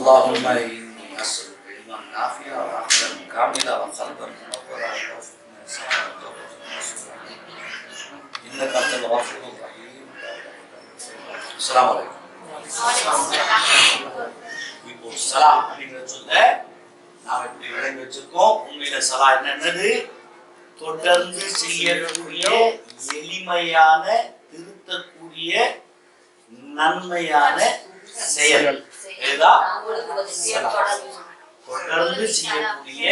اللهم إني أسألك علما نافعا وعقلا كاملا وقلبا منورا إنك أنت الغفور الرحيم. السلام عليكم. இப்போ சலா அப்படிங்கிற சொல்ல நாம் எப்படி விளங்கி வச்சிருக்கோம். உண்மையில சலா என்னது? தொடர்ந்து செய்யக்கூடிய எளிமையான திருத்தக்கூடிய நன்மையான செயல். தொடர்ந்து செய்யக்கூடிய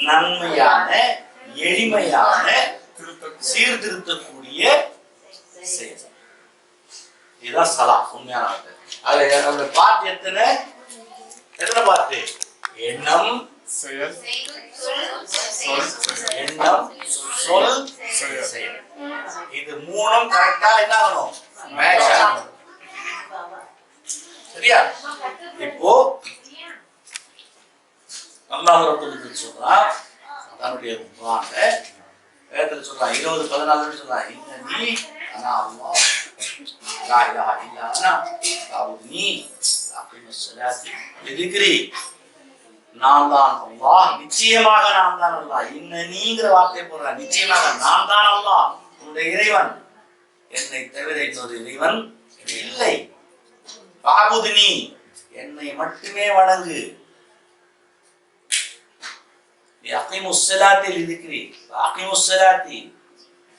நன்மையான எளிமையான சீர்திருத்தக்கூடிய செயல். இதுதான் சலா உண்மையான அந்த பாட்டு. எத்தனை பாட்டு? எண்ணம், எண்ணம், சொல், செயல். இது மூணும் கரெக்டா என்ன ஆகணும்? மேட்ச் ஆகணும். சரியா? இப்போ அல்லாஹ் ரப்பல் சொல்றான் தன்னுடைய குர்ஆன்ல வேதத்துல சொல்றான் 20:14 சொல்றான் இன்னனி அனா அல்லாஹ் லா இலாஹா இல்லா அனா ஃபஅபுத்னி அகீமுஸ் ஸலாத்தி லிதிக்ரி. நான் தான் அல்லாஹ், நிச்சயமாக நான் தான் அல்லாஹ். இன்னனிங்கிற வார்த்தை போடுறான். நிச்சயமாக நான் தான் அல்லாஹ், உன்னுடைய இறைவன். என்னை தவிர இன்னொரு இறைவன் இல்லை. ஃபஅபுத்னி, என்னை மட்டுமே வணங்கு. அகீமுஸ் ஸலாத்தி லிதிக்ரி. அகீமுஸ் ஸலாத்தி,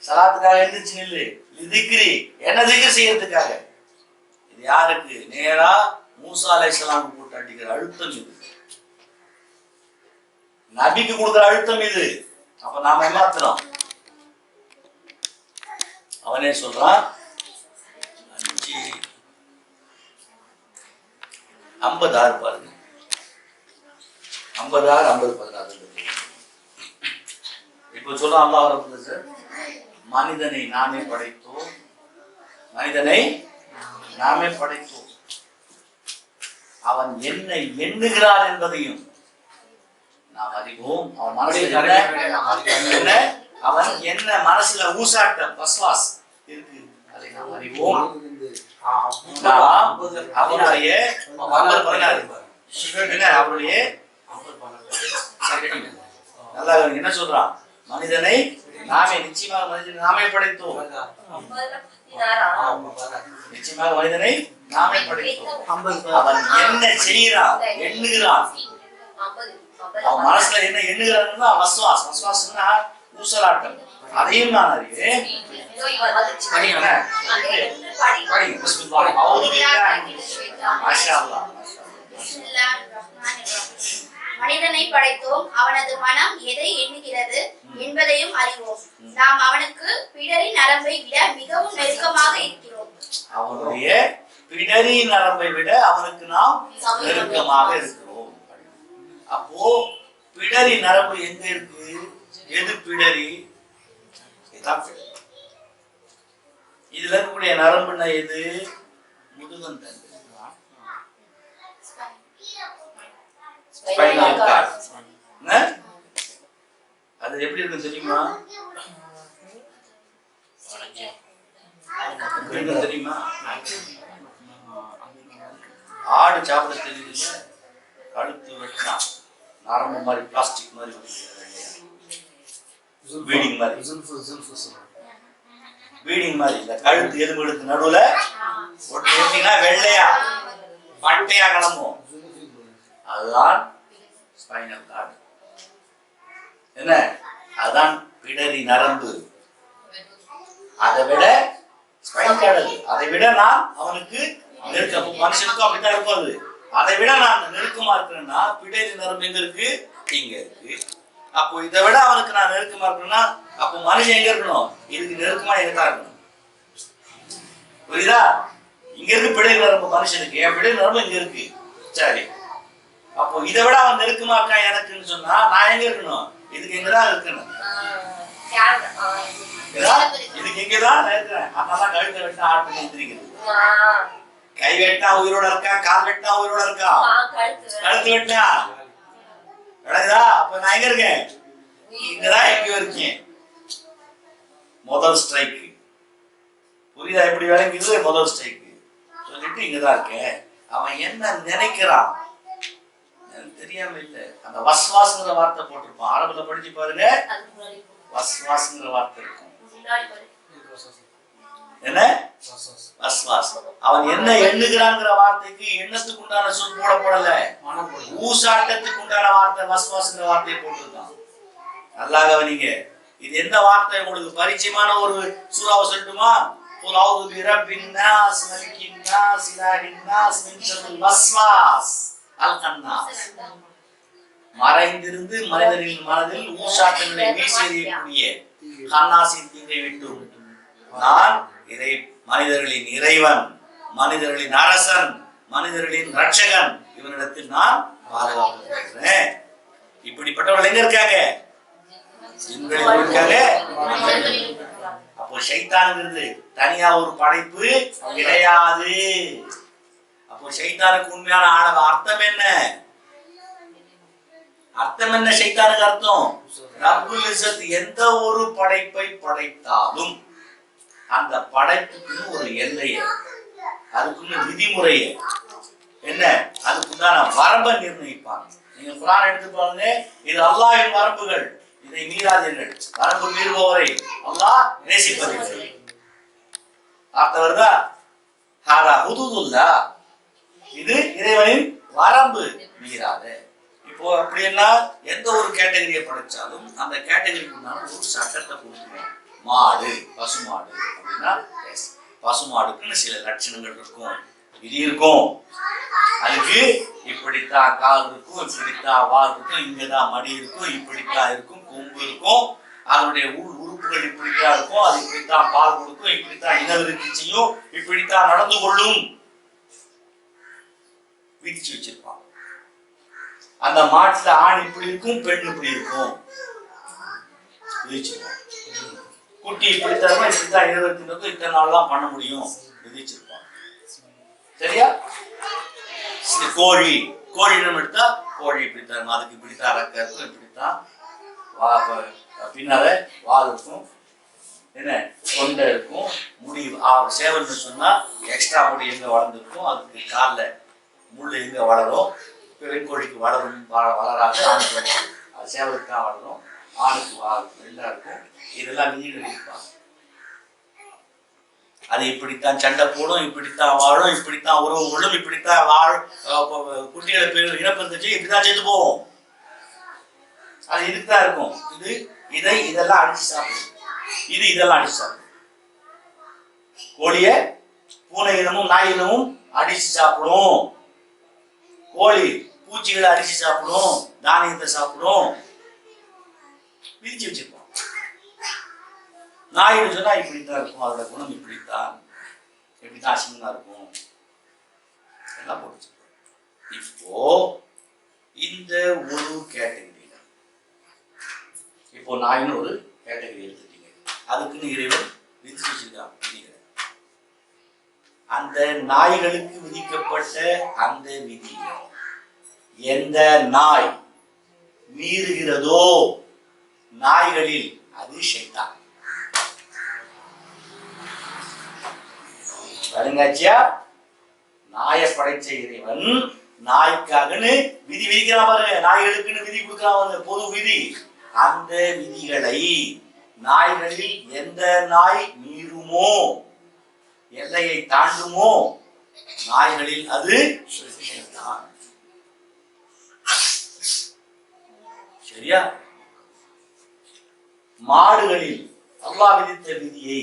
ஸலாத்துக்காக எழுந்திருச்சு நில்லு. லிதிக்ரி, என்ன திக்ர் செய்யறதுக்காக. இது யாருக்கு? நேரா மூசா அலைஹிஸ்ஸலாம் போட்டு அடிக்கிற அழுத்தம் இது. நபிக்கு கொடுக்கிற அழுத்தம் இது. அப்ப நாம ஏமாத்துறோம். அவனே சொல்றான் 5:56 பாருங்க. 56, 50, 16. இப்போ சொல்றான் அல்லாஹ் ரப்பல் மனிதனை நாமே படைத்தோம். மனிதனை நாமே படைத்தோம். அவன் என்னை எண்ணுகிறான் என்பதையும் நாம் அறிவோம். அவன் மனசுல என்ன, அவன் என்ன மனசுல ஊசாட்டம் வஸ்வாஸ் இருக்கு, அதை நாம் அறிவோம். அவனுடைய நல்லா என்ன சொல்றான்? மனிதனை நாமே, நிச்சயமாக மனிதனை நாமே படைத்தோம். நிச்சயமாக மனிதனை நாமே படைத்தோம். அவன் என்ன செய்யறான், எண்ணுகிறான். அவன் மனசுல என்ன எண்ணுகிறான்னா வஸ்வாஸ். வஸ்வாஸ்னா ஊசலாட்டம். அதையும் நான் அறிவேன். மனிதனை படைத்தோம், அவனது மனம் எதை எண்ணுகிறது என்பதையும் அறிவோம். நாம் அவனுக்கு பிடரி நரம்பை விட மிகவும் நெருக்கமாக இருக்கிறோம். அவனுடைய பிடரி நரம்பை விட அவனுக்கு நாம் நெருக்கமாக இருக்கிறோம். அப்போ பிடரி நரம்பு எங்க இருக்கு? எது பிடரி? இதுல இருக்கக்கூடிய நரம்புனா எது? முதுகந்தண்டு. Spinal cord. அது எப்படி இருக்கு தெரியுமா? தெரியுமா? ஆடு சாப்பிட தெரியுது. கழுத்து வெட்டா நரம்பு மாதிரி பிளாஸ்டிக் மாதிரி பீடிங் மாதிரி, பீடிங் மாதிரி. இந்த கழுத்து எலும்பு எடுத்து நடுவுல ஒட்டினா வெள்ளையா பட்டையா கிளம்பும். அதுதான் ஸ்பைனல் கார்டு. என்ன? அதுதான் பிடரி நரம்பு. அதை விட ஸ்பைனல் கார்டு, அதை விட நான் அவனுக்கு நெருக்கம். மனுஷனுக்கும் அப்படித்தான் இருக்கும். அது அதை விட நான் நெருக்கமா இருக்கிறேன்னா பிடரி நரம்பு எங்க இருக்கு? இங்க இருக்கு. அப்போ இதை விட அவனுக்கு நான் நெருக்கமா இருக்கணும்னா அப்போ மனுஷன் எங்க இருக்கணும்? இதுக்கு நெருக்கமா எங்கதான் இருக்கணும். புரியுதா? இங்க இருக்கு பிடரி நரம்பு மனுஷனுக்கு. என் பிடரி நரம்பு இங்க இருக்கு. சரி, அப்போ இதை விட அவன் நெருக்கமா இருக்கான் எனக்குன்னு சொன்னா நான் எங்க இருக்கணும்? இதுக்கு எங்கதான் இருக்கணும். இதுக்கு எங்கதான் இருக்கிறேன். அதனால கழுத்தை வெட்டினா ஆட் பண்ணி எந்திரிக்கிறது. கை வெட்டினா உயிரோட இருக்கா, கால் வெட்டினா உயிரோட இருக்கா, கழுத்து வெட்டினா விளங்குதா? அப்ப நான் எங்க இருக்கேன்? இங்கதான் எங்கேயோ இருக்கேன். முதல் ஸ்ட்ரைக் புரியுதா? எப்படி விளங்குது? முதல் ஸ்ட்ரைக் சொல்லிட்டு இங்கதான் இருக்கேன். அவன் என்ன நினைக்கிறான், தெரியாம இல்ல. அந்த வஸ்வாஸ்ங்கிற வார்த்தை போட்டிருப்பான். அரபுல படிச்சு பாருங்க, வஸ்வாஸ்ங்கிற வார்த்தை இருக்கும். என்ன வஸ்வாஸ்? அவன் என்ன எண்ணுகிறான்ங்கிற வார்த்தைக்கு எண்ணத்துக்கு உண்டான சொல் போடப்படல, ஊசாட்டத்துக்கு உண்டான வார்த்தை வஸ்வாஸ்ங்கிற வார்த்தையை போட்டிருக்கான். நல்லா கவனிங்க. இது என்ன வார்த்தை? உங்களுக்கு பரிச்சயமான ஒரு சூறாவை சொல்லட்டுமா? குல் அஊது பிரப்பின் நாஸ் மலிக்கின் நாஸ் இலாஹின் நாஸ் மின் ஷர்ரில் வஸ்வாஸ் அல் கன்னாஸ். மறைந்திருந்து மனிதரின் மனதில் ஊசாட்டங்களை வீசியக்கூடிய கன்னாசின் தீங்கை விட்டு நான் இதை மனிதர்களின் இறைவன், மனிதர்களின் அரசன், மனிதர்களின் ரட்சகன், இவனிடத்தில் நான் பாதுகாக்கிறேன். இப்படிப்பட்டவர்கள் எங்க இருக்காங்க? இருக்காங்க. அப்போ ஷைத்தானுங்கிறது தனியா ஒரு படைப்பு கிடையாது. அப்போ ஷைத்தானுக்கு உண்மையான அர்த்தம் என்ன? அர்த்தம் என்ன? ஷைத்தானுக்கு அர்த்தம் ரப்புல் இஸ்ஸத் எந்த ஒரு படைப்பை படைத்தாலும் அந்த படைப்புக்கு ஒரு எல்லையை, அதுக்குன்னு விதிமுறையை, என்ன அதுக்குண்டான வரம்பை நிர்ணயிப்பாங்க. நீங்க குர்ஆன் எடுத்து பாருங்க, இது அல்லாஹ்வின் வரம்புகள், இதை மீறாதீர்கள், வரம்பு மீறுபவரை அல்லாஹ் நேசிப்பதில்லை. அர்த்தம் வருதா? ஹாதா ஹுதூதுல்லாஹ், இது இறைவனின் வரம்பு மீறாத. இப்போ அப்படின்னா எந்த ஒரு கேட்டகரியை படைச்சாலும் அந்த கேட்டகரிக்கு உண்டான ஒரு சட்டத்தை கொடுக்கணும். மாடு, பசுமாடு அப்படின்னா பசுமாடுக்குன்னு சில லட்சணங்கள் இருக்கும், விதி இருக்கும். அதுக்கு இப்படித்தான் கால் இருக்கும், இப்படித்தான் வால் இருக்கும், இங்கதான் மடி இருக்கும், இப்படித்தான் இருக்கும், கொம்பு இருக்கும், அதனுடைய உள் உறுப்புகள் இப்படித்தான் இருக்கும், அது இப்படித்தான் பால் கொடுக்கும், இப்படித்தான் இனவிருத்தி செய்யும், இப்படித்தான் நடந்து கொள்ளும், விதிச்சு வச்சிருப்பாங்க. அந்த மாட்டுல ஆண் இப்படி இருக்கும், பெண் இப்படி இருக்கும், விதிச்சிருப்பாங்க. குட்டி இப்படித்தான் இப்படித்தான் இனவிருத்தி இத்தனை நாள்லாம் பண்ண முடியும், விதிச்சிருப்பாங்க. சரியா? கோழி, கோழி நம்ம எடுத்தா கோழி இப்படித்தான், அதுக்கு இப்படித்தான் அறக்க இருக்கும், இப்படித்தான் பின்னால வால் இருக்கும், என்ன கொண்டை இருக்கும், முடி சேவல்னு சொன்னா எக்ஸ்ட்ரா முடி எங்க வளர்ந்துருக்கும், அதுக்கு காலில் முள் எங்க வளரும், பெண் கோழிக்கு வளரும் வளராது, ஆணுக்கு அது சேவலுக்கு தான் வளரும், ஆணுக்கு வெள்ளா இருக்கும். இதெல்லாம் விதிகள் இருப்பாங்க. அது இப்படித்தான் சண்டை போடும், இப்படித்தான் வாழும், இப்படித்தான் உறவு கொள்ளும், இப்படித்தான் வாழும், குட்டிகளை பேர் இனப்பெருந்துச்சு, இப்படித்தான் செத்து போவோம். அது இதுக்குதான் இருக்கும். இதெல்லாம் அடிச்சு சாப்பிடும், இதெல்லாம் அடிச்சு சாப்பிடும். கோழிய பூனை இனமும் நாய் இனமும் அடிச்சு சாப்பிடும். கோழி பூச்சிகளை அடிச்சு சாப்பிடும், தானியத்தை சாப்பிடும், விதிச்சு வச்சிருப்போம். நாயின்னு சொன்னா இப்படித்தான் இருக்கும், அதோட குணம் இப்படித்தான் அசிங்கமா இருக்கும், எல்லாம் போட்டு. இப்போ இந்த ஒரு கேட்டகரி, இப்போ நாயின்னு ஒரு கேட்டகரி எடுத்துட்டீங்க, அதுக்குன்னு இறைவன் விதிச்சு வச்சிருக்கான். அந்த நாய்களுக்கு விதிக்கப்பட்ட அந்த விதி எந்த நாய் மீறுகிறதோ நாய்களில் அது ஷைத்தான். வருங்காட்சியா? நாயை படைச்ச இறைவன் நாய்க்காகன்னு விதி விதிக்கிறான் பாருங்க, நாய்களுக்குன்னு விதி கொடுக்கிறான், பொது விதி. அந்த விதிகளை நாய்களில் எந்த நாய் மீறுமோ, எல்லையை தாண்டுமோ, நாய்களில் அது ஷைத்தான். சரியா? மாடுகளில் அல்லாஹ் விதித்த விதியை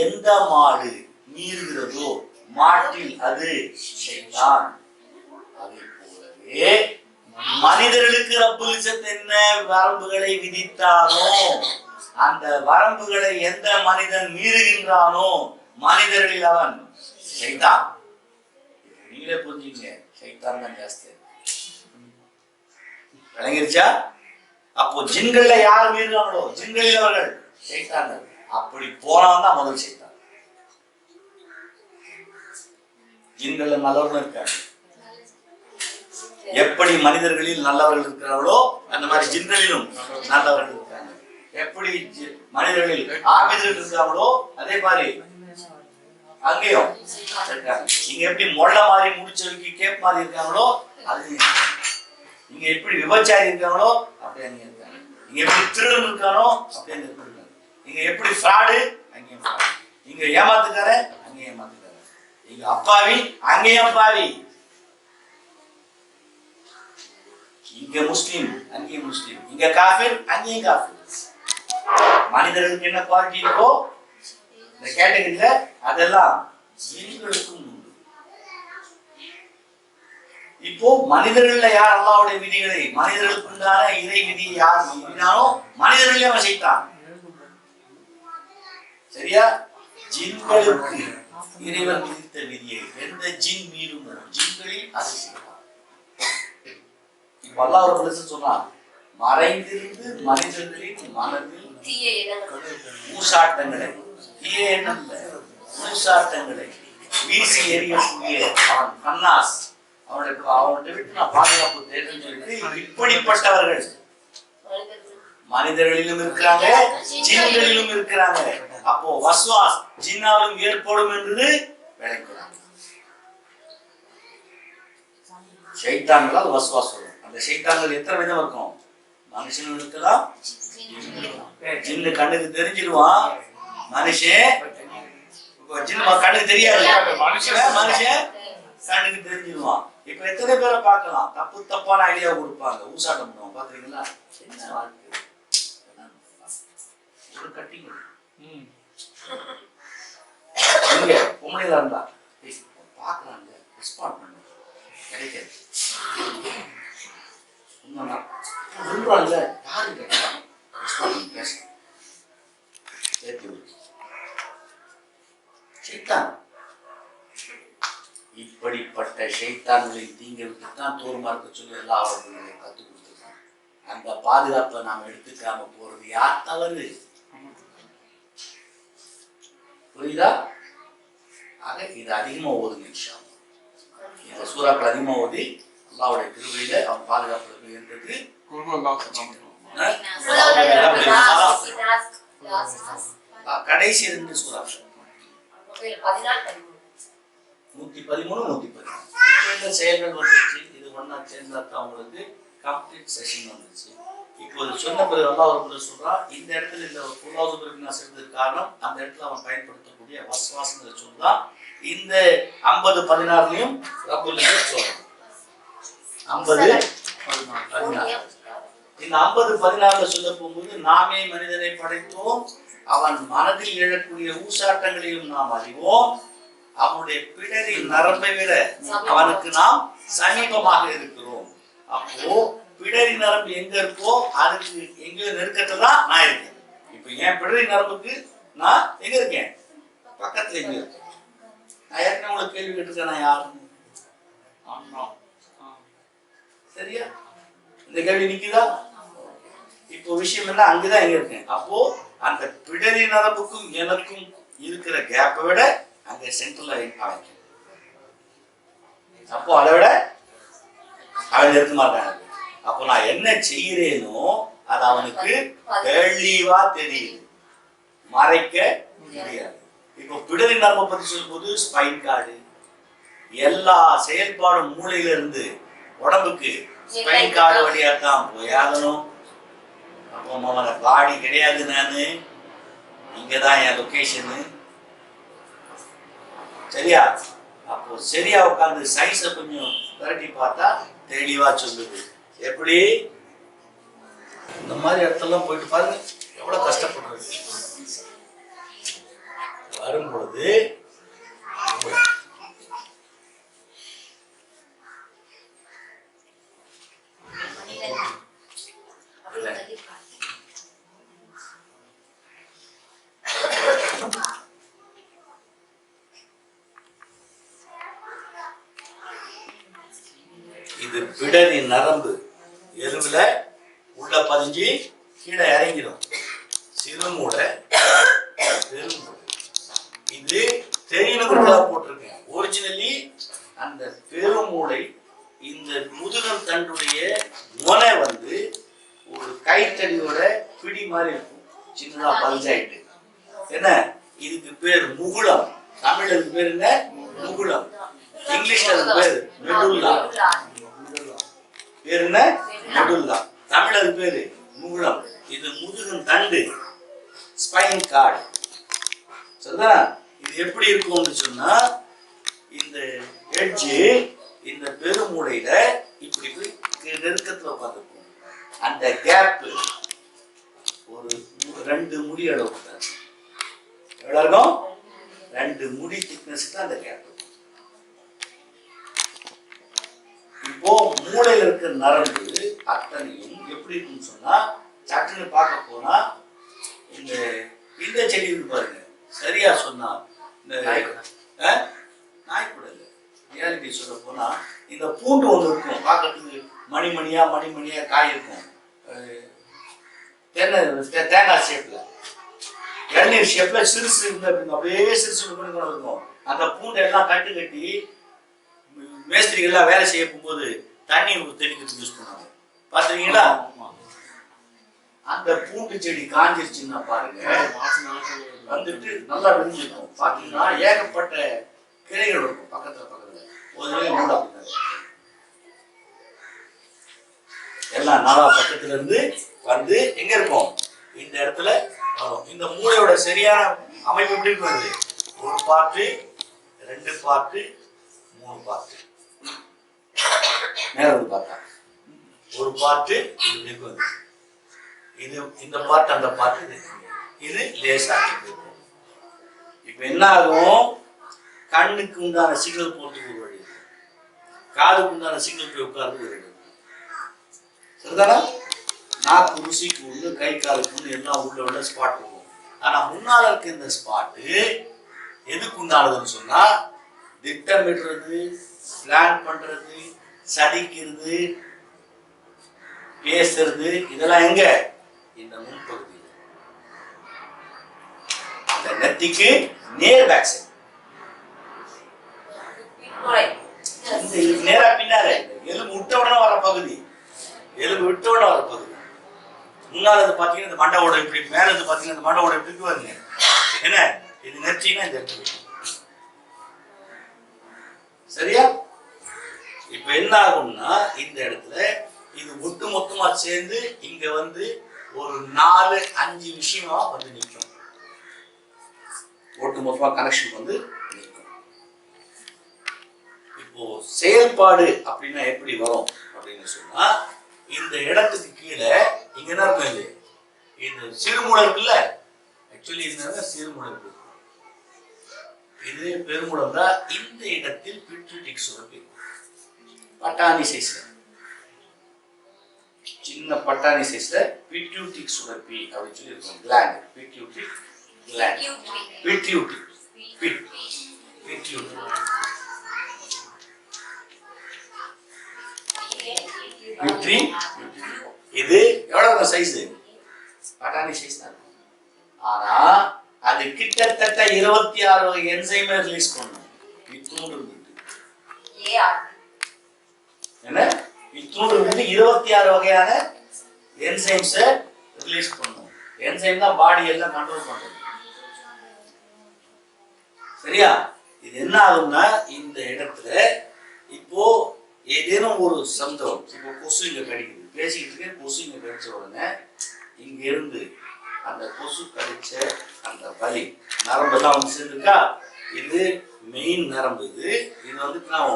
எந்த மாடு மீறுகிறதோ மாட்டில் அது ஷைத்தான். அதை போலவே மனிதர்களுக்கு ரப்புல் இஸ்ஸத் என்ன வரம்புகளை விதித்தானோ அந்த வரம்புகளை எந்த மனிதன் மீறுகின்றானோ மனிதர்களில் அவன் ஷைத்தான். நீங்களே புரிஞ்சுங்க, ஷைத்தான் தான் ஜாஸ்தி. விளங்கிருச்சா? அப்போ ஜின்கள்ல யார் மீறுகிறாங்களோ ஜின்களில் அவர்கள் ஷைத்தான்கள். அப்படி போனவன் தான் முதல் ஷைத்தான். ஜின்கள்ல நல்லவர்கள் இருக்காங்க. எப்படி மனிதர்களில் நல்லவர்கள் இருக்கிறார்களோ அந்த மாதிரி ஜின்களிலும் நல்லவர்கள் இருக்காங்க. எப்படி மனிதர்களில் ஆபிதர்கள் இருக்காங்களோ அதே மாதிரி அங்கேயும் இருக்காங்க. இங்க எப்படி மொள்ள மாதிரி முடிச்சவங்க கேப் மாதிரி இருக்காங்களோ அது இங்க எப்படி விபச்சாரி இருக்காங்களோ அப்படியே அங்கே இருக்காங்க. இங்க எப்படி திருடன் இருக்கானோ அப்படியே அங்க இருக்காங்க. இங்க எப்படி ஃப்ராடு அங்கேயும் ஃப்ராடு. இங்க ஏமாத்துக்கார அங்கே ஏமாத்துக்கார. இங்க அப்பாவி அங்கேயும் அப்பாவி. இங்க முஸ்லீம் அங்கேயும் முஸ்லீம். இங்க காஃபிர் அங்கேயும் காஃபிர். மனிதர்களுக்கு என்ன குவாலிட்டி இருக்கோ இந்த கேட்டகரியில அதெல்லாம் ஜின்களுக்கும் உண்டு. இப்போ மனிதர்கள்ல யார் அல்லாஹ்வுடைய விதிகளை மனிதர்களுக்கு உண்டான இறை விதியை யார் மீறினானோ மனிதர்களே அவன் செய்தான். சரியா? ஜின்களுக்கு இறைவன் விதித்த விதியை எந்த ஜின் மீறுமோ ஜின்களில் அதை செய்தான். இப்ப அல்லாஹ் ஒரு விஷயம் சொன்னான், மறைந்திருந்து மனிதர்களின் மனதில் ஊசாட்டங்களை தீய எண்ணம் ஊசாட்டங்களை வீசி எறியக்கூடிய அவன் கண்ணாஸ் அவனுடைய விட்டு நான் பாதுகாப்பு தேர்தல் சொல்லிட்டு இப்படிப்பட்டவர்கள் மனிதர்களிலும் இருக்கிறாங்க ஜின்களிலும் இருக்கிறாங்க. அப்போ வஸ்வாஸ் ஜின்னாலும் ஏற்படும் என்று விளக்கிறாங்க. ஷைத்தான்களால் வஸ்வாஸ் வரும். அந்த ஷைத்தான்கள் எத்தனை விதம் இருக்கும்? மனுஷனும் இருக்கலாம், ஜின்னு கண்ணுக்கு தெரிஞ்சிருவான். மனுஷன் கண்ணுக்கு தெரியாது, மனுஷன் கண்ணுக்கு தெரிஞ்சிருவான். இப்ப எத்தனை பேரை பார்க்கலாம் தப்பான ஐடியா கொடுப்பாங்க, ஊசாட்டம் பண்ணுவாங்க. பாத்துறீங்களா? என்ன வாழ்க்கை ஒரு கட்டிங் நீங்க பொம்பளைகளா இருந்தா பாக்குறாங்க ரெஸ்பாண்ட் பண்ண கிடைக்காது. விரும்புறாங்கல்ல யாரு கேட்டா ரெஸ்பாண்ட் பேச சைத்தான். இப்படிப்பட்ட ஷைத்தான்களின் தீங்கை விட்டுத்தான் தூரமார்க்க சொல்லி எல்லா அவர்களும் கற்றுக் கொடுத்துருக்காங்க. அந்த பாதுகாப்பை நாம் எடுத்துக்காம போறது யார் தவறு? புரியுதா? ஆக இது அதிகமா ஓதுங்க. இந்த சூறாக்கள் அதிகமா ஓதி அல்லாஹ்வுடைய கிருபையில அவன் பாதுகாப்புல இருந்தது. கடைசி 2 சூறாக்கள் 113 114 செயல்கள் வந்துச்சு. இது ஒன்னா சேர்ந்தா உங்களுக்கு கம்ப்ளீட் செஷன் வந்துச்சு. இப்போது சொன்ன பிறகு அல்லாஹ் ஒரு சொல்றா, இந்த இடத்துல இந்த புலாவது பிறகு நான் செஞ்சதுக்கு காரணம் அந்த இடத்துல அவன் பயன்படுத்தக்கூடிய வஸ்வாசங்கிற சொல்றா. இந்த 50-16 ரப்புல் சொல்றான். 50-16 இந்த 50-16 சொல்ல போகும்போது நாமே மனிதனை படைத்தோம், அவன் மனதில் எழக்கூடிய ஊசாட்டங்களையும் நாம் அறிவோம், அவனுடைய பிடரின் நரம்பை விட அவனுக்கு நாம் சமீபமாக இருக்கிறோம். அப்போ பிடரி நரம்பு எங்க இருக்கோ அதுக்கு எங்க நெருக்கத்துல தான் நான் இருக்கேன். இப்ப என் பிடரி நரம்புக்கு நான் எங்க இருக்கேன்? பக்கத்துல எங்க இருக்கேன்? நான் ஏற்கனவே உங்களுக்கு கேள்வி கேட்டிருக்கேன், நான் யாருன்னு. சரியா? இந்த கேள்வி நிக்குதா? இப்போ விஷயம் என்ன, அங்கதான் எங்க இருக்கேன். அப்போ அந்த பிடரி நரம்புக்கும் எனக்கும் இருக்கிற கேப்பை விட அங்க சென்ட்ரல் அவன். அப்போ அதை விட அவன் இருக்க மாட்டாங்க. அப்போ நான் என்ன செய்கிறேனோ அது அவனுக்கு தெளிவா தெரியுது, மறைக்க முடியாது. இப்போ பிடரி நரம்பை பத்தி சொல்லும் போது ஸ்பைன் கார்டு எல்லா செயல்பாடும் மூளையில இருந்து உடம்புக்கு ஸ்பைன் கார்டு வழியா தான் போயாகணும். அப்போ அவன பாடி கிடையாது, நானு இங்கதான் என் லொகேஷனு. சரியா? அப்போ சரியா உட்காந்து சைஸ கொஞ்சம் விரட்டி பார்த்தா தெளிவா சொல்லுது. எப்படி? இந்த மாதிரி இடத்தெல்லாம் போயிட்டு பாருங்க எவ்வளவு கஷ்டப்படுறது. வரும்பொழுது இது பிடரி நரம்பு எலும்புல உள்ள பதிஞ்சு கீழே இறங்கிடும். சிறுமூளை பெருமூளை இது தெரியணுங்கிறதா போட்டிருக்கேன். ஒரிஜினலி அந்த பெருமூளை இந்த முதுகல் தண்டுடைய முனை வந்து ஒரு கைத்தடியோட பிடி மாதிரி இருக்கும், சின்னதா பல்ஜாயிட்டு. என்ன இதுக்கு பேர் முகுளம். தமிழ்ல இதுக்கு பேர் என்ன? முகுளம். இங்கிலீஷ்ல அதுக்கு பேர் மெடுல்லா. பேர் என்ன? மெடுல்லா. தமிழ் அது பேரு மூலம். இது முதுகின் தண்டு, ஸ்பைன் கார்டு. சரிதா? இது எப்படி இருக்கும்னு சொன்னா இந்த எட்ஜ் இந்த பெருமூளையில இப்படி போய் நெருக்கத்துல உட்காந்துருக்கும். அந்த கேப் ஒரு 2 முடி அளவுக்கு தான். எவ்வளவு இருக்கும்? 2 முடி திக்னஸ் தான் அந்த கேப். இப்போ மூளையில இருக்கிற நரம்பு அத்தனையும் எப்படி இருக்குன்னு சொன்னா சட்டுன்னு பார்க்க போனா இந்த செடி இருக்கு பாருங்க. சரியா சொன்னா இந்த நாய்க்குடல் ரியாலிட்டி சொல்ல போனா இந்த பூண்டு ஒன்று இருக்கும். பார்க்கறதுக்கு மணிமணியா காய் இருக்கும். தேங்காய் ஷேப்ல, இளநீர் ஷேப்ல சிறுசு இருந்து அப்படியே சிறுசு இருக்கும். அந்த பூண்டை எல்லாம் கட்டி மேஸ்திரிகள்லாம் வேலை செய்ய போகும்போது தண்ணி தெளிக்கிறதுக்கு யூஸ் பண்ணுவாங்க. பாத்துருக்கீங்களா? அந்த பூண்டு செடி காஞ்சிருச்சுன்னா பாருங்க, வந்துட்டு நல்லா விரிஞ்சிருக்கும். பாத்தீங்கன்னா ஏகப்பட்ட கிளைகள் இருக்கும் பக்கத்துல எல்லாம் நாலா பக்கத்துல இருந்து வந்து எங்க இருக்கும்? இந்த இடத்துல வரும். இந்த மூளையோட சரியான அமைப்பு எப்படி இருக்கு? 1 பார்ட்டு, 2 பார்ட்டு, 3 பார்ட்டு. நேரம் பார்த்தா 1 பார்ட்டு இது இந்த பார்ட் அந்த பார்ட் இது லேசா. இப்ப என்ன ஆகும்? கண்ணுக்கு உண்டான சிக்னல் போறதுக்கு ஒரு வழி, காதுக்கு உண்டான சிக்னல் போய் உட்கார்ந்து ஒரு வழி. சரிதானா? நாக்கு ருசிக்கு உள்ள, கை காலுக்கு உள்ள எல்லாம் உள்ள ஸ்பாட் இருக்கும். ஆனா முன்னால இருக்க இந்த ஸ்பாட்டு எதுக்கு உண்டானதுன்னு சொன்னா திட்டமிடுறது, பிளான் பண்றது, சதிக்கிறது, பேசுறது, இதெல்லாம் எங்க? இந்த முன்பகுதி. இந்த நெத்திக்கு நேர் பேக் சைடு. நேரா பின்னாலே எலும்பு விட்ட உடனே வர பகுதி, எலும்பு விட்ட உடனே வர பகுதி. முன்னால பாத்தீங்கன்னா இந்த மண்டவோட இப்படி, மேல இருந்து பாத்தீங்கன்னா இந்த மண்டவோட இப்படி வருங்க. என்ன இது? நெத்தினா இந்த இடத்துல. சரியா? இப்ப என்ன ஆகும்னா இந்த இடத்துல இது ஒட்டு மொத்தமா சேர்ந்து இங்க வந்து ஒரு 4-5 விஷயமா வந்து நிற்கும். ஒட்டு மொத்தமா கனெக்ஷன் வந்து நிற்கும். இப்போ செயல்பாடு அப்படின்னா எப்படி வரும் அப்படின்னு சொன்னா இந்த இடத்துக்கு கீழே இங்க என்ன இருக்கும்? இது சிறுமூளை இருக்குல்ல, ஆக்சுவலி இது சிறுமூளை இருக்கு. இது பெருமூளம் தான். இந்த இடத்தில் பிட்யூட்டரி சுரப்பி, பட்டாணி சைஸ்ல, சின்ன பட்டாணி சைஸ்ல பிட்யூட்டரி சுரப்பி அப்படின்னு சொல்லி இருக்கும். Gland, pituitary gland, pituitary pituitary. இது எவ்வளவு சைஸ்? பட்டாணி சைஸ் தான். ஆனா அது கிட்டத்தட்ட 26 வகை என்சைமை ரிலீஸ் பண்ணும். என்ன? 26 வகையான என்சைம்ஸை ரிலீஸ் பண்ணும். என்சைம் தான் பாடி எல்லாம் கண்ட்ரோல் பண்றது. சரியா? இது என்ன ஆகும்னா இந்த இடத்துல இப்போ ஏதேனும் ஒரு சந்தோம், இப்போ கொசு இங்க கடிக்குது, பேசிக்கிட்டு இருக்க கொசு இங்க கடிச்ச உடனே இங்க இருந்து அந்த கொசு கடிச்ச அந்த வலி நரம்பெல்லாம் வந்து சேர்ந்துருக்கா. இது மெயின் நரம்பு. இது வந்து நான்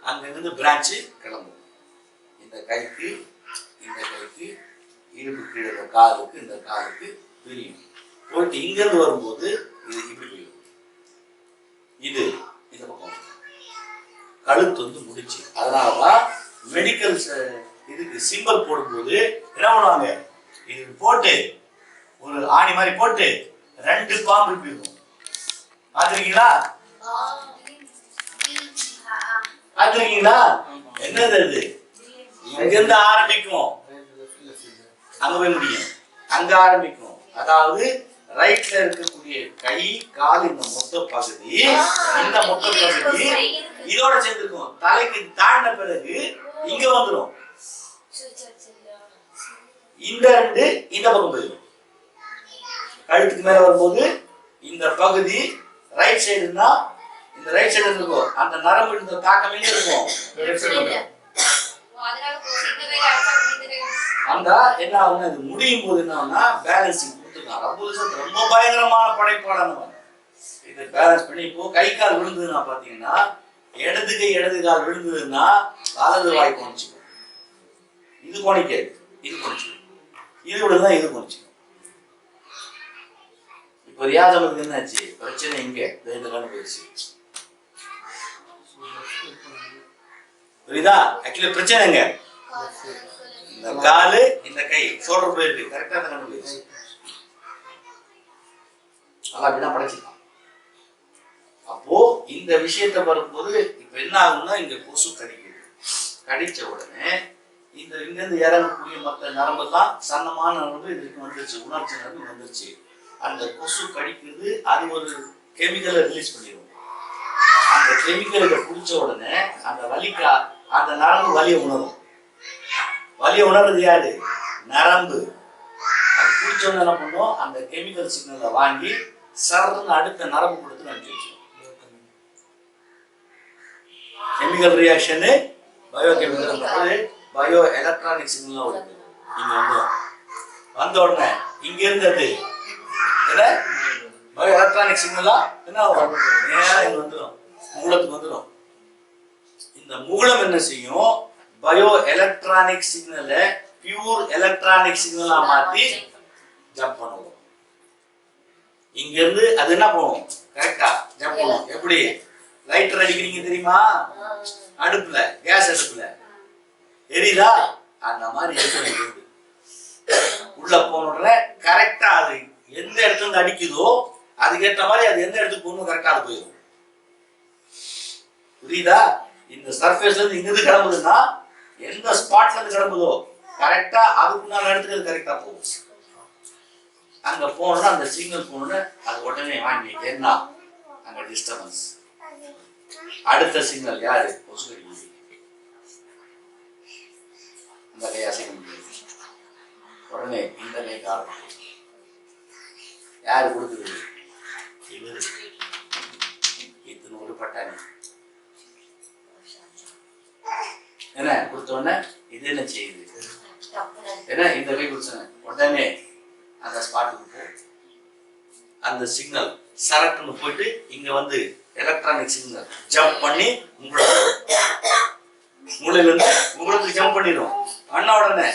அங்கிருந்து பிரான்ச்சு கிளம்பும். இந்த கைக்கு, இந்த கைக்கு, இடுப்பு கீழே இந்த காலுக்கு, இந்த காலுக்கு பிரியும். போயிட்டு இங்கிருந்து வரும்போது இது இப்படி போயிடும். இது இந்த பக்கம் கழுத்து வந்து முடிச்சு. அதனாலதான் மெடிக்கல் இதுக்கு சிம்பல் போடும்போது என்ன பண்ணுவாங்க? இது போட்டு ஒரு ஆணி மாதிரி போட்டு 2 பாம்பு இருக்கும். பாத்துருக்கீங்களா? பாத்துருக்கீங்களா? என்னது அது? இங்க இருந்து ஆரம்பிக்கும், அங்க போய் முடியும். அங்க ஆரம்பிக்கும். அதாவது ரைட்ல இருக்கக்கூடிய கை, கால், இந்த மொத்த பகுதி, இந்த மொத்த பகுதி இதோட சேர்ந்துருக்கும். தலைக்கு தாண்டின பிறகு இங்க வந்துடும். இந்த 2 இந்த பக்கம் போயிடும். கழுத்துக்கு மேல வரும்போது இந்த பகுதி ரைட் சைடுனா இந்த ரைட் சைடு இருக்கும். அந்த நரம்பு இந்த தாக்கம் எங்க இருக்கும்? அந்த என்ன ஆகும்னா இது முடியும் போது என்னன்னா பேலன்சிங் கொடுத்துருக்கான். ரப்புல் இஸ்ஸத் ரொம்ப பயங்கரமான படைப்பாளன். இதை பேலன்ஸ் பண்ணி இப்போ கை கால் விழுந்ததுன்னா பாத்தீங்கன்னா இடது கை இடது கால் விழுந்ததுன்னா வலது வாய் குறைச்சிக்கும், இது குறைக்காது, இது குறைச்சிக்கும், இது விழுந்தா இது குறைச்சிக்கும். இப்போ ரியாசமத்துக்கு என்னாச்சு பிரச்சனை? இங்க இந்த காலம் போயிடுச்சு. புரியுதா? ஆக்சுவலி பிரச்சனை எங்க? இந்த காலு இந்த கை ஷோல்டர் போயிருக்கு, கரெக்டா இந்த காலம் போயிடுச்சு. அதான் அப்படிதான் படைச்சிருக்கான். அப்போ இந்த விஷயத்தை வரும்போது இப்ப என்ன ஆகும்னா இங்க கொசு கடிக்குது. கடிச்ச உடனே இந்த இங்க இருந்து இறங்கக்கூடிய மற்ற நரம்பெல்லாம் சன்னமான நரம்பு இதுக்கு வந்துருச்சு, உணர்ச்சி நரம்பு வந்துருச்சு. அந்த கொசு கடிக்குது, அது ஒரு கெமிக்கலை ரிலீஸ் பண்ணிடும். அந்த கெமிக்கலை குடிச்ச உடனே அந்த வலிக்கா அந்த நரம்பு வலியை உணரும். வலியை உணர்றது யாரு? நரம்பு. அது குடிச்ச உடனே என்ன பண்ணும்? அந்த கெமிக்கல் சிக்னலை வாங்கி சர்ன்னு அடுத்த நரம்பு கொடுத்து அனுப்பிச்சு வச்சிடும். Chemical reaction bio chemical bio electronic signal வருது. இங்க வந்த உடனே இங்க இருந்தது பயோ எலக்ட்ரானிக் சிக்னலா என்ன ஆகும்? நேரா இங்க வந்துடும், மூலத்துக்கு வந்துடும். இந்த மூலம் என்ன செய்யும்? பயோ எலக்ட்ரானிக் சிக்னலை பியூர் எலக்ட்ரானிக் சிக்னலா மாத்தி ஜம்ப் பண்ணுவோம். இங்க இருந்து அது என்ன பண்ணும்? கரெக்டா ஜம்ப் பண்ணும். எப்படி? லைட்டர் அடிக்கிறீங்க தெரியுமா? அடுப்புல, கேஸ் அடுப்புல எரியுதா? அந்த மாதிரி எடுத்து உள்ள போன உடனே கரெக்டா அது எந்த இடத்துல இருந்து அடிக்குதோ அதுக்கேற்ற மாதிரி அது எந்த இடத்துக்கு போகணும் கரெக்டா அது போயிடும். புரியுதா? இந்த சர்ஃபேஸ்ல இருந்து இங்க இருந்து கிளம்புதுன்னா எந்த ஸ்பாட்ல இருந்து கிளம்புதோ கரெக்டா அதுக்குண்டான இடத்துக்கு அது கரெக்டா போகும். அங்க போனோம்னா அந்த சிக்னல் போனோம்னா அது உடனே வாங்கி என்ன அங்க டிஸ்டர்பன்ஸ். அடுத்த சிக்னல் யாரு? கொசு கடிக்குது. அந்த கை அசைக்க முடியாது. உடனே இந்த கை காரணம் யாரு கொடுக்குறது? இவரு. இத்தனோடு பட்டாணி என்ன கொடுத்த உடனே இது என்ன செய்யுது? என்ன இந்த கை குடிச்சேன் உடனே அந்த ஸ்பாட்டுக்கு போ. அந்த சிக்னல் சரக்குன்னு போயிட்டு இங்க வந்து எலக்ட்ரானிக் சிக்னல் ஜம்ப் பண்ணி மூளையில இருந்து முகத்துக்கு ஜம்ப் பண்ணிடும். அண்ணா உடனே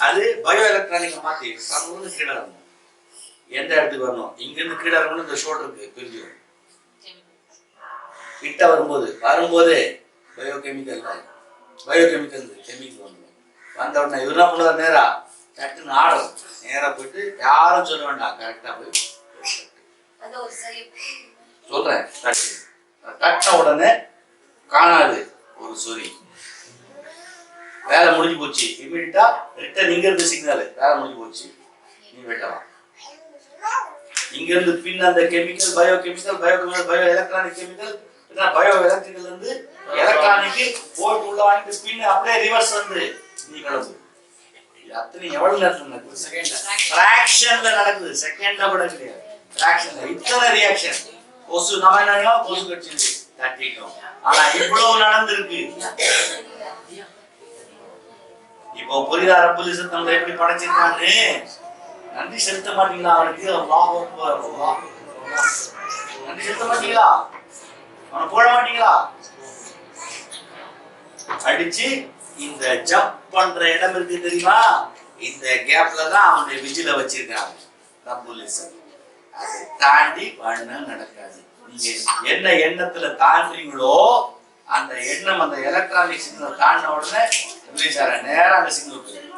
அது பயோ எலக்ட்ரானிக் மாத்தி சமூக கீழே வரணும். எந்த இடத்துக்கு வரணும்? இங்க இருந்து கீழே வரணும். இந்த ஷோல்டருக்கு பிரிஞ்சிடும். கிட்ட வரும்போது பயோகெமிக்கல் கெமிக்கல் வந்துடும். வந்த உடனே இவர் என்ன பண்ணுவார்? நேரா டக்குன்னு ஆடும். நேரா போயிட்டு யாரும் சொல்ல வேண்டாம், கரெக்டா போய் சொல்றேன். தட்டின உடனே காணாது ஒரு சொறி, வேலை முடிஞ்சு போச்சு. இமீடியட்டா ரிட்டர்ன் இங்க இருந்து சிக்னல் வேலை முடிஞ்சு போச்சு, நீ வெட்டலாம். இங்க இருந்து பின் அந்த chemical bio electronic chemical bio electrical இருந்து எலக்ட்ரானிக் போட்டு உள்ள வாங்கிட்டு பின் அப்படியே ரிவர்ஸ் வந்து நீ கிளம்பு. அத்தனை எவ்வளவு நேரத்துல நடக்குது? செகண்ட்ல, ஃபிராக்ஷன்ல நடக்குது. செகண்ட்ல கூட கிடையாது, ஃபிராக்ஷன்ல. இத்தனை ரியாக்ஷன். கொசு நம்ம என்ன கொசு கடிச்சிருக்கு தட்டிட்டோம். ஆனா இவ்வளவு நடந்திருக்கு. இப்போ புரியுதா? ரப்புல் இஸ்ஸத் நம்மளை எப்படி படைச்சிருக்கான்னு நன்றி செலுத்த மாட்டீங்களா? அவனுக்கு அல்லாஹ் அக்பர். நன்றி செலுத்த மாட்டீங்களா? அவனை போட மாட்டீங்களா? அடிச்சு இந்த ஜம்ப் பண்ற இடம் இருக்கு தெரியுமா? இந்த கேப்ல தான் அவனுடைய விஜில வச்சிருக்காங்க ரப்புல் இஸ்ஸத். அதை தாண்டி வாழ்னா நடக்காது. நீங்க என்ன எண்ணத்துல தாண்டீங்களோ அந்த எண்ணம் அந்த எலக்ட்ரானிக் சிக்னல் தாண்டின உடனே நேரா அந்த சிக்னல் போயிடும்.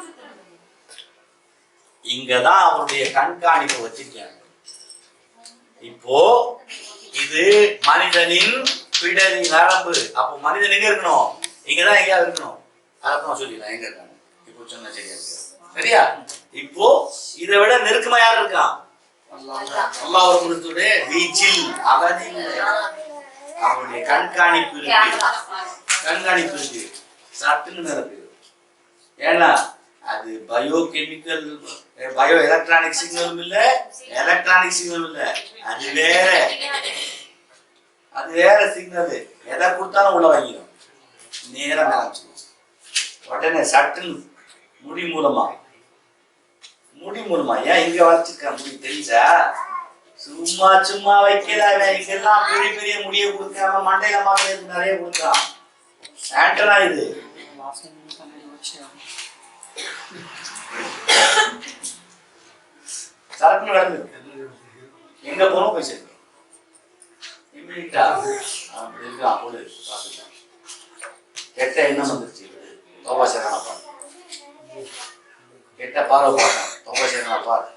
இங்கதான் அவருடைய கண்காணிப்பை வச்சிருக்காங்க. இப்போ இது மனிதனின் பிடரி நரம்பு. அப்போ மனிதன் எங்க இருக்கணும்? இங்கதான் எங்கேயாவது இருக்கணும். அதான் சொல்லிடலாம் எங்க இருக்காங்க. இப்போ சொன்ன சரியா இருக்கு. சரியா? இப்போ இதை விட நெருக்கமா யார் இருக்கான்? அல்லாஹ் அவர்களுடைய விஜில், அவருடைய கண்காணிப்பு இருக்கு. சட்டுன்னு நடக்குது. ஏன்னா அது பயோ கெமிக்கல் பயோ எலக்ட்ரானிக் சிக்னலும் இல்ல, எலக்ட்ரானிக் சிக்னலும் இல்ல. அது வேற சிக்னல். எதை கொடுத்தாலும் உள்ள வாங்கிடும். நேரம் ஆரம்பிச்சு உடனே சட்டுன்னு முடி மூலமா முடி மூலமா ஏன் இங்க வச்சிருக்க முடி தெரிஞ்சா சும்மா சும்மா வைக்கிறாங்க இங்கெல்லாம் பெரிய பெரிய முடியை கொடுக்காம மண்டையில மாத்திரம் நிறைய கொடுக்குறான் ஆண்டனா இது சரக்கு நடந்து எங்க போனோம் போய் சேர்க்கணும் இம்மிடியா அப்படி இருக்கான் போடு பார்த்துக்கலாம் கெட்ட எண்ணம் வந்துருச்சு தோபா சேரனா பாரு கெட்ட பார்வை பார்க்கலாம் தோபா சேரனா பாரு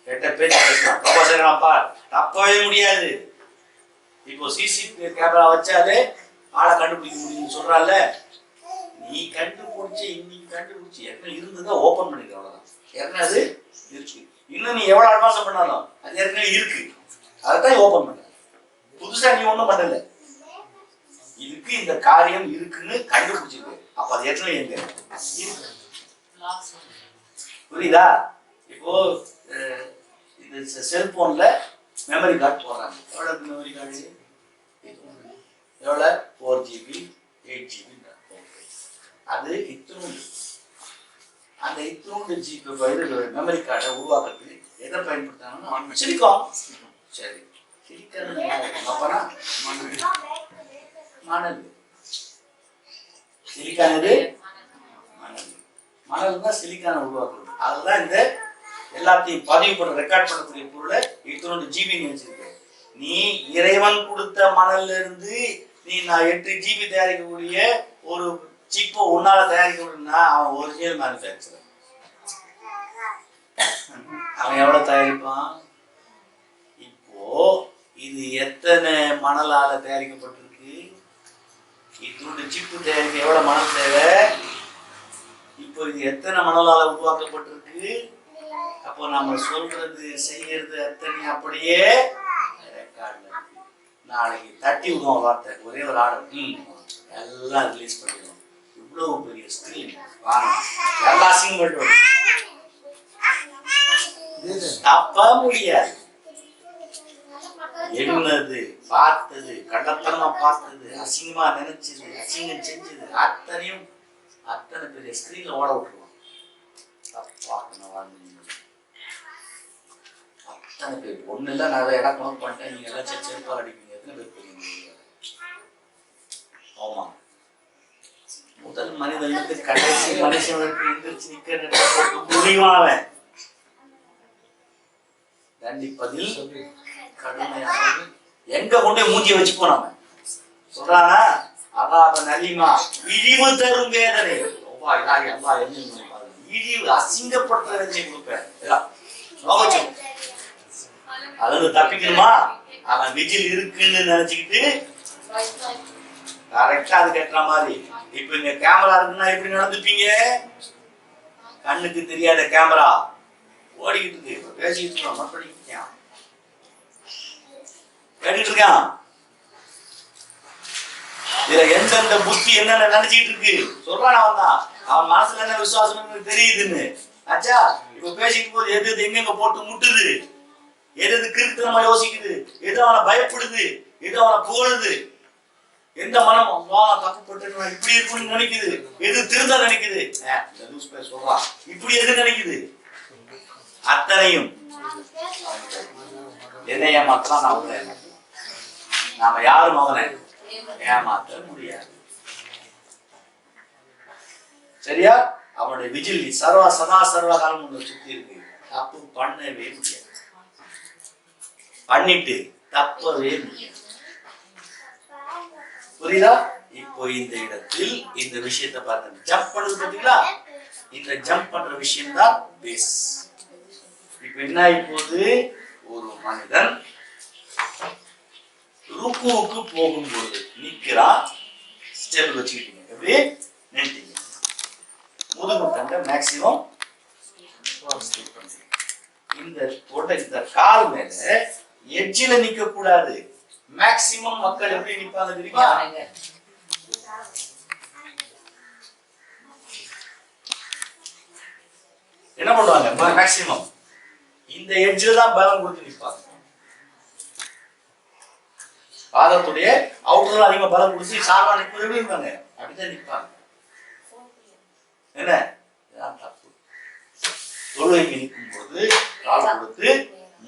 கெட்ட பேச்சு பேசலாம் தோபா சேரனா பாரு தப்பவே முடியாது இப்போ சிசி கேமரா வச்சாலே ஆளை கண்டுபிடிக்க முடியும்னு சொல்றால நீ கண்டுபிடிச்சி இன்னைக்கு கண்டுபிடிச்சி என்ன இருந்ததா ஓபன் பண்ணிக்க அவ்வளவுதான் ஏற்கனவே அது இருக்கு இன்னும் நீ எவ்வளவு அட்வான்ஸ் பண்ணாலும் அது ஏற்கனவே இருக்கு அதைத்தான் ஓபன் பண்ண புதுசா நீ ஒண்ணும் பண்ணல இதுக்கு இந்த காரியம் இருக்குன்னு கண்டுபிடிச்சிருக்கு அப்ப அது ஏற்கனவே எங்க புரியுதா இப்போ இந்த செல்போன்ல மெமரி கார்டு போடுறாங்க எவ்வளவு மெமரி கார்டு எவ்வளவு 4GB 8GB அது இத்தினூண்டு அந்த இத்தினூண்டு ஜிபி மெமரி கார்டை உருவாக்குறதுக்கு எதை பயன்படுத்தாங்கன்னா சிலிக்கான் சரி சிலிக்கான் அப்பனா மணல் சிலிக்கான் இது மணல் மணல் தான் சிலிக்கானை உருவாக்குறது அதுதான் இந்த எல்லாத்தையும் பதிவு பண்ண ரெக்கார்ட் பண்ணக்கூடிய பொருளை இத்தினோட ஜிபின்னு வச்சிருக்க நீ இறைவன் கொடுத்த மணல்ல இருந்து நீ நான் 8GB தயாரிக்கக்கூடிய ஒரு சிப்பை உன்னால தயாரிக்க முடியும்னா அவன் ஒரிஜினல் மேனுஃபேக்சரர் அவன் எவ்வளவு தயாரிப்பான் இப்போ இது எத்தனை மணலால தயாரிக்கப்பட்டிருக்கு இதோட சிப்பு தயாரிக்க எவ்வளவு மணல் தேவை இப்போ இது எத்தனை மணலால உருவாக்கப்பட்டிருக்கு அப்போ நம்ம சொல்றது செய்யறது அத்தனை அப்படியே நாளைக்கு தட்டி விடுவோம் வார்த்தை ஒரே ஒரு ஆர்டர் எல்லாம் ரிலீஸ் பண்ணிடுவோம் இவ்வளவு பெரிய ஸ்கிரீன் வாங்க எல்லா சிங்கும் தப்ப முடியாது எண்ணது பார்த்தது கடத்தனமா பார்த்தது அசிங்கமா நினைச்சது அசிங்கம் செஞ்சது அத்தனை பெரிய ஸ்கிரீன்ல ஓட விட்டுருவோம் தப்பா அத்தனை பேர் ஒண்ணு இல்ல நான் இடம் கணக்கு பண்ணிட்டேன் நீங்க எல்லாம் செருப்பா அடிப்பீங்க எத்தனை பேர் பெரிய ஆமா முதல் மனிதனுக்கு கடைசி மனுஷனுக்கு எந்திரிச்சு நிக்க முடியுமாவன் தண்டிப்பதில் கடுமையாக எங்க கொண்டு மூஞ்சிய வச்சு போனாம சொல்றானா அதாப நலிமா இழிவு தரும் வேதனை இழிவு அசிங்கப்படுத்த வேதனை கொடுப்பேன் அது தப்பிக்கணுமா அவன் விஜில் இருக்குன்னு நினைச்சுக்கிட்டு கரெக்டா அது கட்டுற மாதிரி இப்ப இங்க கேமரா இருக்குன்னா எப்படி நடந்துப்பீங்க கண்ணுக்கு தெரியாத கேமரா ஓடிக்கிட்டு இருக்கு இப்ப பேசிக்கிட்டு இருக்கோம் மறுபடியும் கேட்டுட்டு இருக்கான் இதுல எந்தெந்த புத்தி என்னென்ன நினைச்சிட்டு இருக்கு சொல்றான் அவன் தான் அவன் மனசுல என்ன விசுவாசம் தெரியுதுன்னு ஆச்சா இப்ப பேசிக்கும் போது எது எங்கெங்க போட்டு முட்டுது எது கிறுத்தனமா யோசிக்குது எது அவனை பயப்படுது எது அவனை புகழுது எந்த மனம் தப்புப்பட்டு இப்படி இருக்குன்னு நினைக்குது எது திருந்த நினைக்குது சொல்றான் இப்படி எது நினைக்குது அத்தனையும் என்ன ஏமாத்தலாம் நான் நாம யாரும் அவனை ஏமாத்த முடியாது சரியா அவனுடைய விஜில் சதா சர்வ காலம் உங்களை சுத்தி இருக்கு தப்பு பண்ணவே முடியாது பண்ணிட்டு தப்பவே முடியாது புரியுதா இப்போ இந்த இடத்தில் இந்த விஷயத்தை பார்த்து ஜம்ப் பண்ணது பாத்தீங்களா இந்த ஜம்ப் பண்ற விஷயம் தான் பேஸ் இப்ப என்ன இப்போது ஒரு மனிதன் ருக்குவுக்கு போகும்போது நிக்கிறான் ஸ்டெப் வச்சுக்கிட்டீங்க எப்படி நின்றுட்டீங்க முதுகு தண்டை மேக்சிமம் இந்த கால் மேல எட்ஜில நிக்க கூடாது மேக்சிமம் மக்கள் எப்படி நிப்பாங்க தெரியுமா என்ன பண்ணுவாங்க மேக்சிமம் இந்த எட்ஜில தான் பலம் கொடுத்து நிப்பாங்க பாதத்துடைய அவுட்டர்ல அதிகமா பலம் கொடுத்து சாதா நிற்பது எப்படி இருப்பாங்க அப்படிதான் நிற்பாங்க என்ன தப்பு தொழுகைக்கு நிற்கும் போது கொடுத்து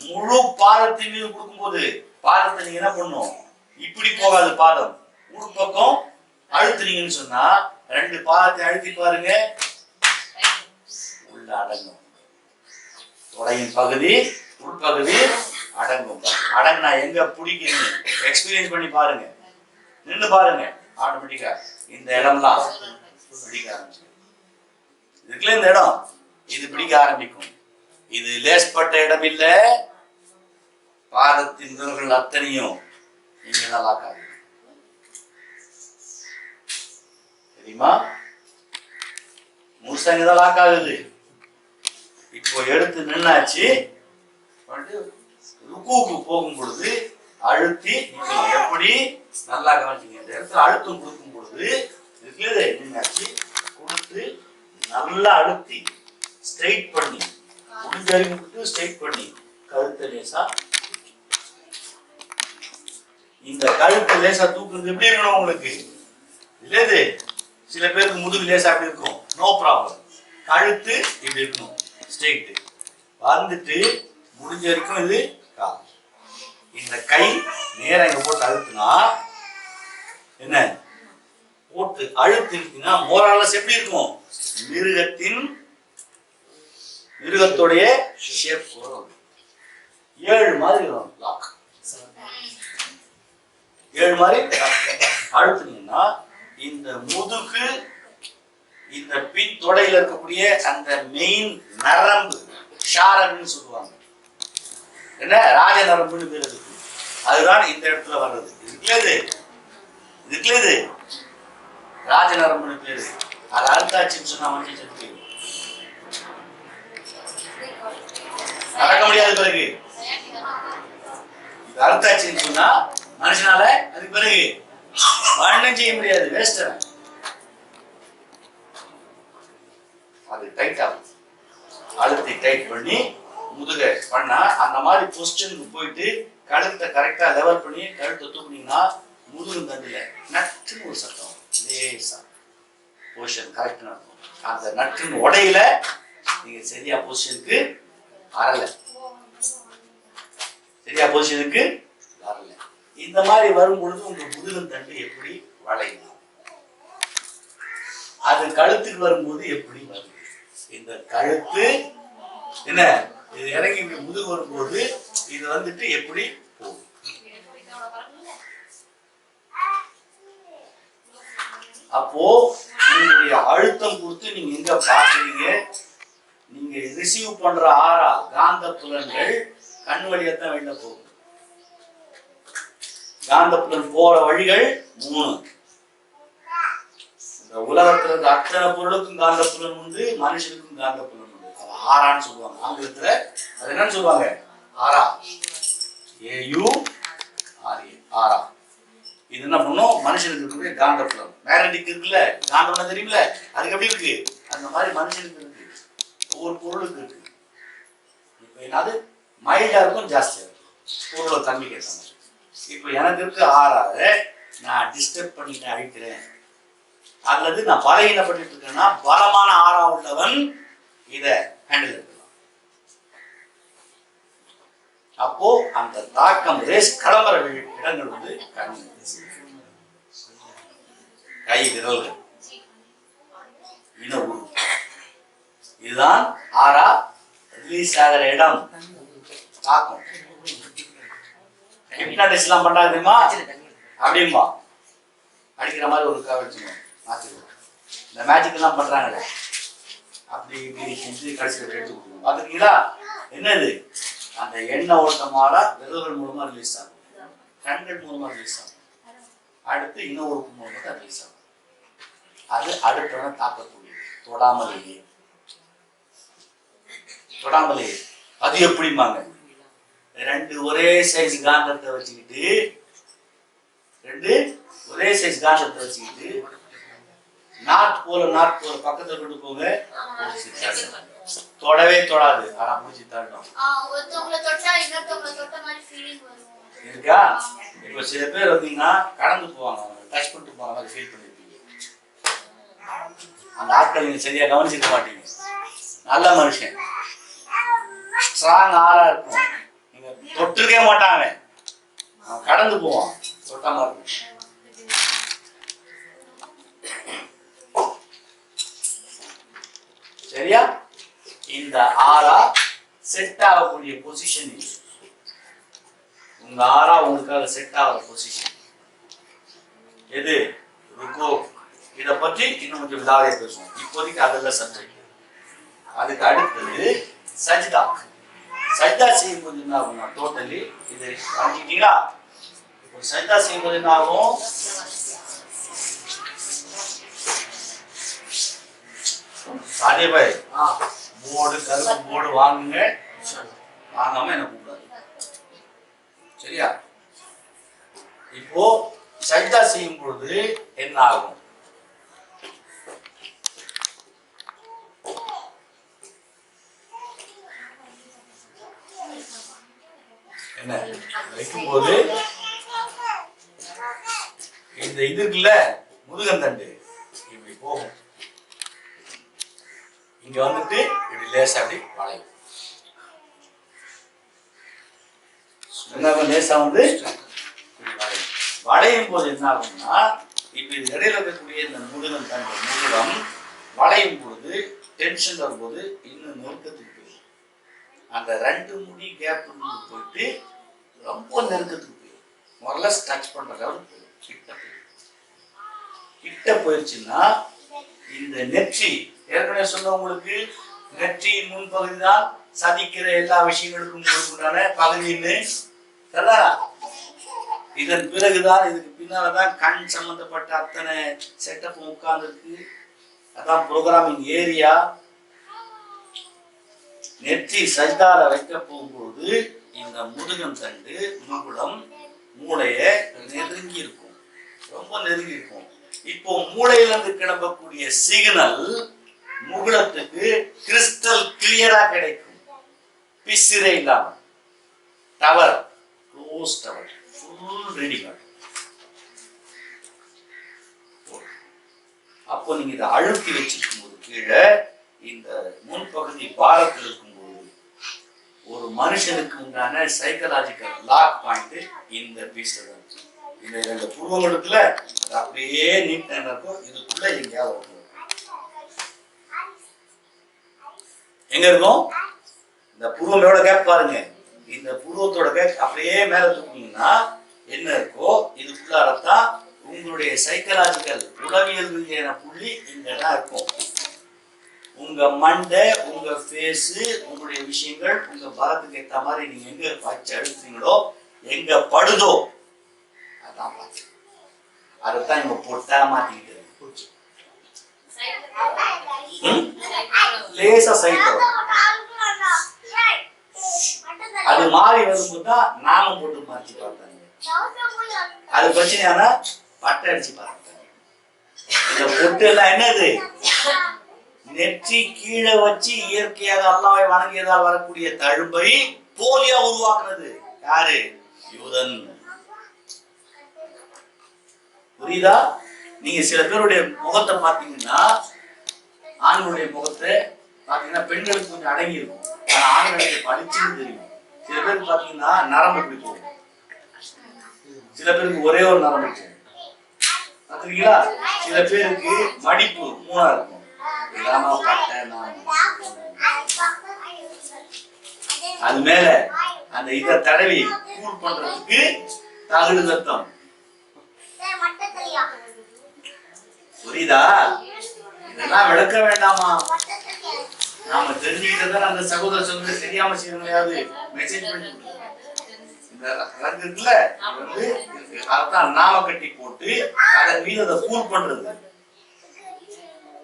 முழு பாதத்தின் மீது கொடுக்கும்போது பாதத்தை நீங்க என்ன பண்ணும், இப்படி போகாது பாதம் உள்பக்கம் அழுத்துனீங்கன்னு சொன்னா 2 பாதத்தை அழுத்தி பாருங்க, உள்ள அடங்கும். தொடையின் பகுதி உள்பகுதி அடங்கும். அடங்கினா எங்க பிடிக்குது எக்ஸ்பீரியன்ஸ் பண்ணி பாருங்க, நின்று பாருங்க, ஆட்டோமேட்டிக்கா இந்த இடம்லாம் பிடிக்க ஆரம்பிக்கும். இதுக்குள்ள இந்த இடம் இது பிடிக்க ஆரம்பிக்கும். இது லேஸ்பட்ட இடம் இல்ல, பாதத்தின் விரல்கள் அத்தனையும் நீங்க நல்லா காது தெரியுமா, முழுசாங்க தான் லாக் ஆகுது. இப்போ எடுத்து நின்னாச்சு, ருக்குவுக்கு போகும் பொழுது அழுத்தி எப்படி நல்லா கவனிச்சிங்க. இந்த இடத்துல அழுத்தம் கொடுக்கும் பொழுது நின்னாச்சு, கொடுத்து நல்லா அழுத்தி ஸ்ட்ரைட் பண்ணி முடிஞ்ச வரைக்கும் ஸ்ட்ரைட் பண்ணி கழுத்தை லேசா, இந்த கழுத்தை லேசா தூக்குறது எப்படி இருக்கணும் உங்களுக்கு இல்லது, சில பேருக்கு முதுகு லேசா அப்படி இருக்கும், நோ ப்ராப்ளம். கழுத்து இப்படி இருக்கணும் ஸ்ட்ரைட் வந்துட்டு முடிஞ்ச வரைக்கும் இது கால். இந்த கை நேரம் இங்க போட்டு அழுத்துனா என்ன போட்டு அழுத்தினா மோரலஸ் எப்படி இருக்கும், மிருகத்துடைய ஷேப் வரும். 7 மாதிரி வரும் லாக், 7 மாதிரி அழுத்துனீங்கன்னா இந்த முதுகு இந்த பின் தொடையில இருக்கக்கூடிய அந்த மெயின் நரம்பு ஷாரன்னு சொல்லுவாங்க, என்ன ராஜ நரம்புன்னு பேர் இருக்கு, அதுதான் இந்த இடத்துல வர்றது. இதுக்குள்ளது ராஜ நரம்புன்னு பேரு. அது அழுத்தாச்சுன்னு சொன்னா மனுஷன் நடக்க முடியாது. பிறகு அழுத்தாச்சுன்னு சொன்னா மனுஷனால அதுக்கு பிறகு மரணம் செய்ய முடியாது, வேஸ்ட். அது டைட் ஆகும், அழுத்தி டைட் பண்ணி முதுகை பண்ணா அந்த மாதிரி பொசிஷனுக்கு போயிட்டு கழுத்தை கரெக்டா லெவல் பண்ணி கழுத்தை தூக்குனீங்கன்னா முதுகு தண்டுல நட்டுன்னு ஒரு சத்தம், லேசா பொசிஷன் கரெக்ட் நடக்கும். அந்த நட்டுன்னு உடையில நீங்க சரியா பொசிஷனுக்கு வரல, சரியா பொசிஷனுக்கு வரல. இந்த மாதிரி வரும் பொழுது உங்க முதுகு தண்டு எப்படி வளையும், அது கழுத்துக்கு வரும்போது எப்படி வருது, இந்த கழுத்து என்ன இது இறங்கி முதுகு வரும்போது இது வந்துட்டு எப்படி போகும். அப்போ உங்களுடைய அழுத்தம் கொடுத்து நீங்க எங்க பாக்குறீங்க, நீங்க ரிசீவ் பண்ற ஆறா காந்த புலன்கள் கண் வழியத்தான் வெளில போகும். காந்த புலன் போற வழிகள் 3. இந்த உலகத்துல இருக்க அத்தனை பொருளுக்கும் காந்த புலன் உண்டு, மனுஷனுக்கும் காந்த புலன் உண்டு. அது ஆறான்னு சொல்லுவாங்க ஆங்கிலத்துல. அது என்னன்னு சொல்லுவாங்க, ஆரா, AURA, ஆரா. இது என்ன பண்ணும், மனுஷனுக்கு இருக்கக்கூடிய காந்த புலம் மேக்னெட்டிக் இருக்குல்ல, காந்தம்னா தெரியுமில்ல, அதுக்கு எப்படி இருக்கு அந்த மாதிரி மனுஷனுக்கு இருக்கு, ஒவ்வொரு பொருளுக்கு இருக்கு. இப்ப என்னது மைல்டா இருக்கும், ஜாஸ்தியா இருக்கும் பொருளோட தன்மைக்கு ஏற்ற மாதிரி. இப்ப எனக்கு இருக்கு ஆறாத நான் டிஸ்டர்ப் பண்ணிட்டு அழிக்கிறேன், அல்லது நான் பலகீனப்பட்டு இருக்கேன்னா பலமான ஆறா உள்ளவன் இத ஹேண்டில் எடுக்கலாம். அப்போ அந்த தாக்கம் ரேஸ் கிளம்புற இடங்கள் வந்து கண், கை விரல்கள், இனவு, இதுதான் ஆறா ரிலீஸ் ஆகிற இடம். தாக்கம் ஹிப்னாட்டிஸ் எல்லாம் பண்றாங்க தெரியுமா, அப்படின்பா அடிக்கிற மாதிரி ஒரு கவனிச்சுக்கணும், மாத்திடுவோம். இந்த மேஜிக் எல்லாம் பண்றாங்களே அப்படி இப்படி செஞ்சு கடைசியில் எடுத்து கொடுக்கணும். பார்த்துருக்கீங்களா, என்னது அந்த எண்ணெய் ஓட்டமாடா விரல்கள் மூலமா ரிலீஸ் ஆகும், கண்கள் மூலமா ரிலீஸ் ஆகும், அடுத்து இன்னும் ஒரு மூலமா தான் ரிலீஸ் ஆகும். அது அடுத்தவன தாக்கக்கூடியது, தொடாமலேயே. அது எப்படிமாங்க, 2 ஒரே சைஸ் காந்தத்தை வச்சுக்கிட்டு நார்த் போல பக்கத்துல கொண்டு போங்க, தொடவே தொடாது, ஆனா முடிச்சு தரணும் இருக்கா. இப்ப சில பேர் வந்தீங்கன்னா கடந்து போவாங்க, டச் பண்ணிட்டு போற மாதிரி ஃபீல் பண்ணிருப்பீங்க. அந்த ஆட்கள் நீங்க சரியா கவனிச்சிருக்க மாட்டீங்க. நல்ல மனுஷன் ஸ்ட்ராங் ஆறா இருக்கும். நீங்க தொட்டிருக்கே மாட்டாங்க, கடந்து போவான் தொட்டாம இருக்கும். சரியா? இந்த ஆறா செட் ஆகக்கூடிய பொசிஷன் இது. உங்க ஆறா உங்களுக்காக செட் ஆகிற பொசிஷன் எது? ருக்கு. இத பற்றி இன்னும் கொஞ்சம் விலாவரியா பேசுவோம். இப்போதைக்கு அதெல்லாம் சப்ஜெக்ட். அதுக்கு அடுத்தது சஜ்தா. சஜ்தா செய்யும்போது என்ன ஆகும்னா, டோட்டலி இது வாங்கிட்டீங்களா? ஒரு சஜ்தா செய்யும்போது என்ன ஆகும்? சாதே பாய் போர்டு, கருப்பு போர்டு வாங்குங்க, வாங்காம என்ன கூடாது. சரியா? இப்போ சஜ்தா செய்யும் பொழுது என்ன ஆகும்? என்ன வைக்கும்போது இந்த இது இருக்குல்ல, முதுகந்தண்டு இப்படி போகும். இங்க வந்துட்டு இப்படி லேசா அப்படி வளையும். லேசா வந்து வளையும் போது என்ன ஆகும்னா, இப்ப இது இடையில இருக்கக்கூடிய இந்த முதுகந்தண்டு முதுகம் வளையும் பொழுது, டென்ஷன் வரும்போது இன்னும் நெருக்கத்துக்கு போயிடும். அந்த ரெண்டு முடி கேப் போயிட்டு ரொம்ப நெருக்கத்துக்கு போயிடும். முதல்ல டச் பண்ற லெவலுக்கு போயிடும். கிட்ட போயிடுச்சுன்னா இந்த நெற்றி, ஏற்கனவே சொன்னவங்களுக்கு நெற்றி முன்பகுதி தான் சதிக்கிற எல்லா விஷயங்களுக்கும் உண்டான பகுதின்னு. இதன் பிறகுதான், இதுக்கு பின்னால்தான் கண் சம்பந்தப்பட்ட அத்தனை செட்டப்பும் உட்கார்ந்து இருக்கு. அதான் ப்ரோக்ராமிங் ஏரியா. நெற்றி சஜ்தால வைக்க போகும்போது இந்த முதுகம் தண்டு முகுடம் மூளைய நெருங்கி இருக்கும், ரொம்ப நெருங்கி இருக்கும். இப்போ மூளையிலிருந்து கிளம்பக்கூடிய சிக்னல் முகுடத்துக்கு கிறிஸ்டல் கிளியரா கிடைக்கும், பிசிறே இல்லாம. Tower close, tower full reading. அப்போ நீங்க இதை அழுத்தி வச்சிருக்கும் போது கீழே இந்த முன்பகுதி பாரத்தில் இருக்கும்போது ஒரு மனுஷனுக்கு உண்டான சைக்கலாஜிக்கல் லாக் பாயிண்ட் இந்த பீஸ்ல தான். இந்த ரெண்டு புருவங்களுக்குள்ள அப்படியே நீட் இருக்கும். இதுக்குள்ள எங்கேயாவது எங்க இருக்கும்? இந்த புருவம் எவ்வளவு கேப் பாருங்க. இந்த புருவத்தோட கேப் அப்படியே மேல தூக்கினீங்கன்னா என்ன இருக்கோ இதுக்குள்ளாரத்தான் உங்களுடைய சைக்கலாஜிக்கல் உளவியல் ரீதியான புள்ளி இங்கதான் இருக்கும். உங்க மண்டை, உங்க ஃபேஸ், உங்களுடைய விஷயங்கள் உங்க பலத்துக்கு ஏற்ற மாதிரி நீங்க எங்க வச்சு அழுத்தீங்களோ, எங்க படுதோ அதான் பார்த்து. அதைத்தான் இங்க பொட்டா மாத்திக்கிட்டு லேசா சைட் அது மாறி வரும்போது தான் நாம போட்டு மாற்றி பார்த்தாங்க. அது பிரச்சனையான பட்டை அடிச்சு பார்த்தாங்க. இந்த பொட்டு எல்லாம் என்னது? நெற்றி கீழே வச்சு இயற்கையாக அல்லாஹ்வை வணங்கியதால் வரக்கூடிய தழும்பை போலியா உருவாக்குனது யாரு? யூதன். புரியுதா? நீங்க சில பேருடைய முகத்தை பாத்தீங்கன்னா, ஆண்களுடைய முகத்தை பாத்தீங்கன்னா பெண்களுக்கு கொஞ்சம் அடங்கி இருக்கும், ஆனா ஆண்களுக்கு படிச்சுன்னு தெரியும். சில பேருக்கு பாத்தீங்கன்னா நரம்பு இப்படி போகும், சில பேருக்கு ஒரே ஒரு நரம்பு இருக்கும். பாத்தீங்களா? சில பேருக்கு மடிப்பு மூணா இருக்கும். அது மேல அந்த இத தடவி கூல் பண்றதுக்கு தகுடு சத்தம். புரியுதா? இதெல்லாம் விளக்க வேண்டாமா? நாம தெரிஞ்சுக்கிட்டதான் அந்த சகோதர சொல்றது தெரியாம செய்யறது மெசேஜ் பண்ணி இந்த ரங்கு இருக்குல்ல, வந்து அதான் நாம கட்டி போட்டு அதன் மீது அதை கூல் பண்றது.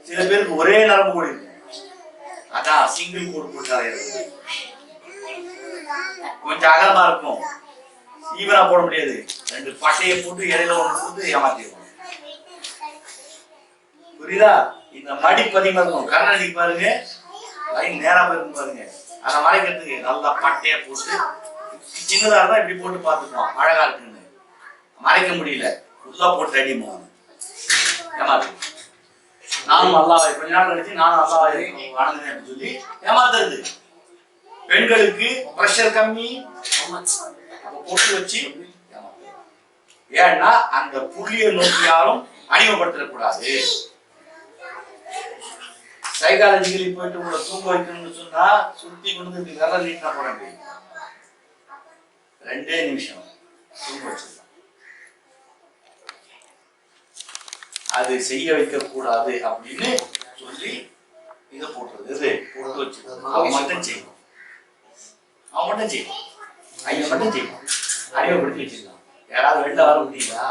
சில பேருக்கு ஒரே நரம்பு கூட இருக்கும், அதான் சிங்கிள் கோட் போட்டு கொஞ்சம் அகலமா இருக்கும், ஈவனா போட முடியாது. ரெண்டு பட்டையை போட்டு இடையில ஒன்று போட்டு ஏமாத்திடுவோம். புரியுதா? இந்த மடிப்பு அதிகமா இருக்கும். கண்ணாடி பாருங்க, லைன் நேரா போயிருக்கும் பாருங்க. அதை மறைக்கிறதுக்கு நல்லா பட்டையை போட்டு, சின்னதா இருந்தா இப்படி போட்டு பார்த்துக்கணும் அழகா இருக்குன்னு. மறைக்க முடியல, ஃபுல்லா போட்டு அடிமோ ஏமாத்து. நானும் அல்லாஹ்வை கொஞ்ச நாள் கழிச்சு நானும் அல்லாஹ்வை வணங்குறேன் சொல்லி ஏமாத்துறது. பெண்களுக்கு பிரஷர் கம்மி, பொட்டு வச்சு. ஏன்னா அந்த புள்ளிய நோக்கி யாரும் அடிமைப்படுத்தக்கூடாது. சைக்காலஜிக்கலி போயிட்டு உங்களை தூங்க வைக்கணும்னு சொன்னா சுத்தி கொண்டு விரல நீட்டினா போட முடியும். 2 நிமிஷம் தூங்க வச்சிடலாம். அது செய்ய வைக்க கூடாது அப்படின்னு சொல்லி இதை போட்டுறது போட்டு வச்சிருக்கோம். அவன் மட்டும் செய்யணும், அவன் மட்டும் செய்யணும், ஐயன் மட்டும் செய்யணும். அறிவுப்படுத்தி வச்சிருக்கான். யாராவது வெளில வர முடியுதா?